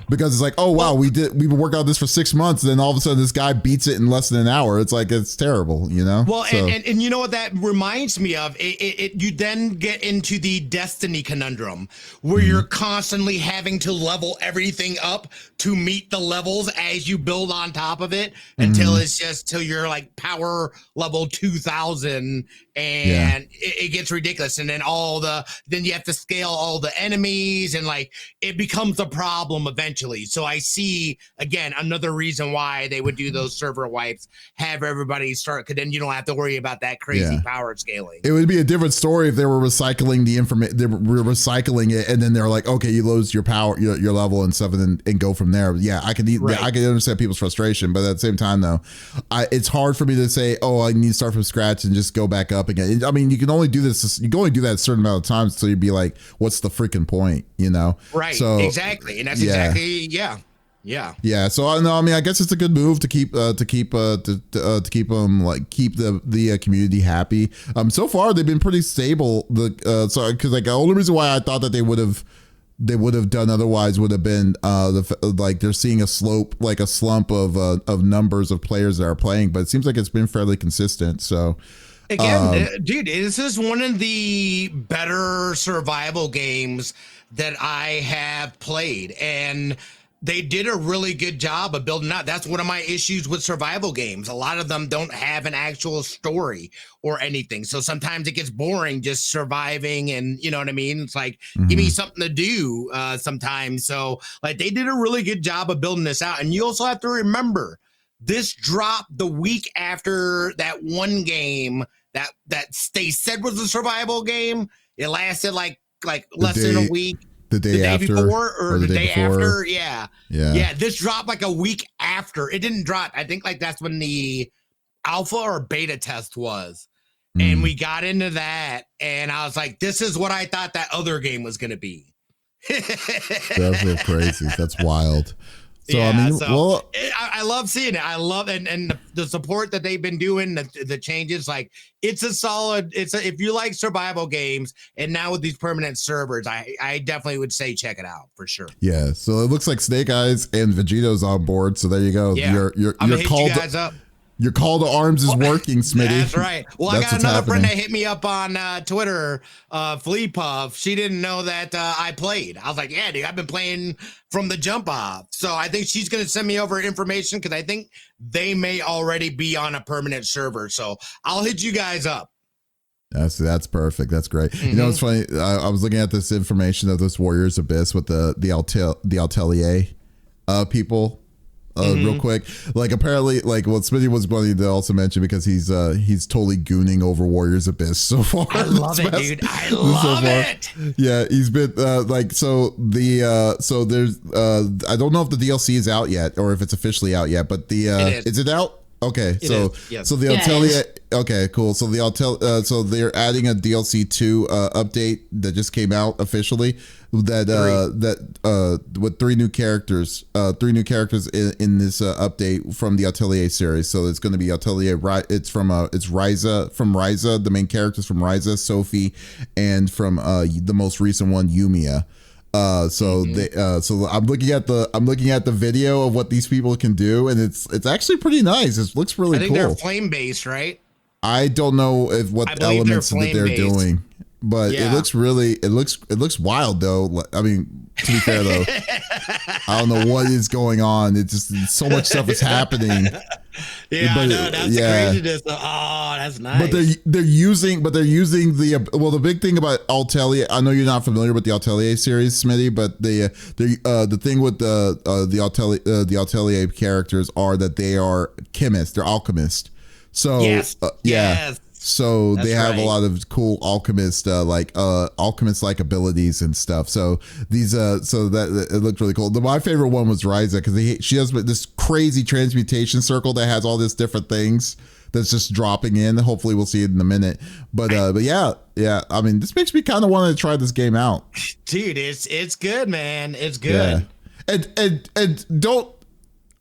because it's like, oh wow, we've been working on this for 6 months, and then all of a sudden this guy beats it in less than an hour. It's like, it's terrible, you know. Well, so. and you know what that reminds me of? You then get into the Destiny conundrum where you're constantly having to level everything up to meet the levels as you build on top of it until it's just till you're like power level 2000, and it gets ridiculous. And then then you have to scale all the enemies, and like it becomes a problem eventually. So I see, again, another reason why they would do those server wipes, have everybody start, because then you don't have to worry about that crazy power scaling. It would be a different story if they were recycling the information. They were recycling it, and then they're like, okay, you lose your power, your level and stuff, and go from there. But yeah, I can understand people's frustration, but at the same time, though, it's hard for me to say, oh, I need to start from scratch and just go back up again. I mean, you can only do this. You can only do that a certain amount of times until you'd be like, what's the freaking point, you know? Right. So exactly, and that's exactly Yeah. So I mean, I guess it's a good move to keep the community happy. So far they've been pretty stable. Because like the only reason why I thought that they would have done otherwise would have been like they're seeing a slump of numbers of players that are playing, but it seems like it's been fairly consistent. So Again, dude, this is one of the better survival games that I have played, and they did a really good job of building out. That's one of my issues with survival games. A lot of them don't have an actual story or anything. So sometimes it gets boring just surviving, and you know what I mean? It's like, give me something to do sometimes. So like they did a really good job of building this out. And you also have to remember, this dropped the week after that one game that they said was a survival game. It lasted like less than a week. The day after, before or the day before. after. Yeah. This dropped like a week after. It didn't drop. I think like that's when the alpha or beta test was. And we got into that, and I was like, this is what I thought that other game was going to be. That's real crazy. That's wild. So, yeah, I mean, well, I love seeing it. I love and the support that they've been doing, the changes. Like, it's a solid. If you like survival games, and now with these permanent servers, I definitely would say check it out for sure. Yeah. So it looks like Snake Eyes and Vegeto's on board. So there you go. Yeah. You're called you guys up. Your call to arms is working, Smitty. That's right. Well, I got another friend that hit me up on Twitter, Flea Puff. She didn't know that I played. I was like, yeah, dude, I've been playing from the jump off. So I think she's going to send me over information because I think they may already be on a permanent server. So I'll hit you guys up. That's perfect. That's great. You know, it's funny. I was looking at this information of this Warriors Abyss with the Atelier people. Real quick, like apparently, like what Smitty was wanting to also mention because he's totally gooning over Warriors Abyss so far. I love it, dude. I love it. Yeah, he's been so there's I don't know if the DLC is out yet or if it's officially out yet, but is it out? Okay, so the Atelier. Okay, cool. So so they're adding a DLC 2 update that just came out officially. With three new characters in this update from the Atelier series. So it's going to be Atelier. It's Ryza from Ryza. The main characters from Ryza, Sophie, and from the most recent one, Yumiya. So I'm looking at the video of what these people can do, and it's actually pretty nice. It looks really cool. I think they're flame based, right? I don't know what elements that they're doing, but it looks wild though. I mean, to be fair though, I don't know what is going on. It's just so much stuff is happening. Yeah, but, I know, that's the craziness. Oh, that's nice. But they're using the big thing about Atelier. I know you're not familiar with the Atelier series, Smitty, but the thing with the Atelier characters are that they are chemists. They're alchemists. So yes. So they have a lot of cool alchemist like abilities and stuff. So these so that it looked really cool. My favorite one was Ryza because she has this crazy transmutation circle that has all these different things that's just dropping in. Hopefully we'll see it in a minute. But yeah. I mean, this makes me kind of want to try this game out. Dude, it's good, man. It's good. Yeah. And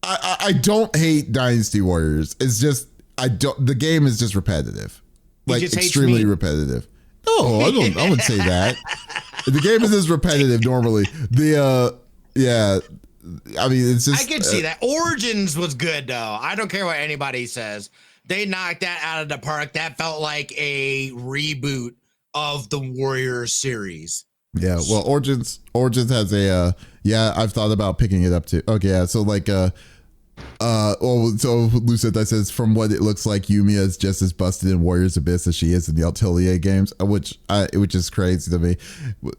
I don't hate Dynasty Warriors. It's just the game is just repetitive. Like extremely repetitive. No, I wouldn't say that. The game is just repetitive normally. I mean, it's just. I can see that. Origins was good though. I don't care what anybody says. They knocked that out of the park. That felt like a reboot of the Warriors series. Yeah, well, Origins has a I've thought about picking it up too. Okay, yeah, so like so Lucetta says from what it looks like, Yumiya is just as busted in Warriors Abyss as she is in the Atelier games, which is crazy to me.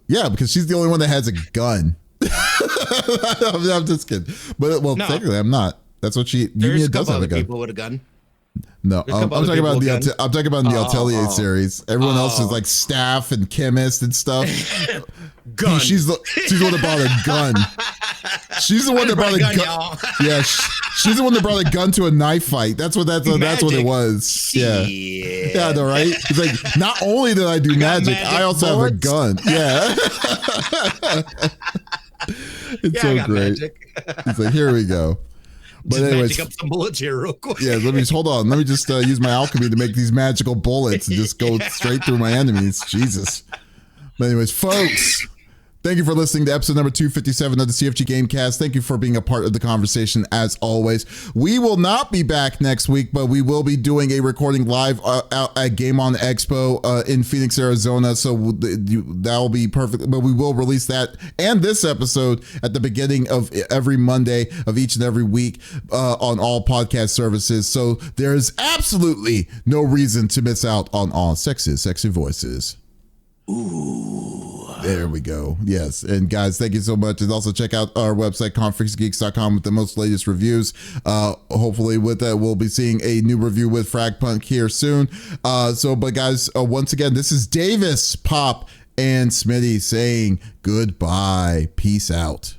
Yeah, because she's the only one that has a gun. I'm just kidding, but technically I'm not. That's what Yumiya does have a gun. People with a gun. No, I'm talking about the Atelier series. Everyone else is like staff and chemist and stuff. Gun. She's the one that brought a gun. She's the one that brought a gun. Yeah, she's the one that brought a gun to a knife fight. That's what it was. Yeah, no, right? It's like not only did I do magic, I also have a gun. Yeah. It's so great. It's like, here we go. But anyways, magic up some bullets here real quick. Yeah, let me just use my alchemy to make these magical bullets and just go straight through my enemies. Jesus. But anyways, folks, Thank you for listening to episode number 257 of the CFG Game Cast. Thank you for being a part of the conversation as always. We will not be back next week, but we will be doing a recording live out at Game On Expo in Phoenix, Arizona. So that will be perfect. But we will release that and this episode at the beginning of every Monday of each and every week on all podcast services. So there is absolutely no reason to miss out on all sexy voices. Ooh. There we go. Yes. And guys, thank you so much. And also check out our website, conferencegeeks.com, with the most latest reviews. Hopefully with that, we'll be seeing a new review with Fragpunk here soon. But guys, once again, this is Davis, Pop, and Smitty saying goodbye. Peace out.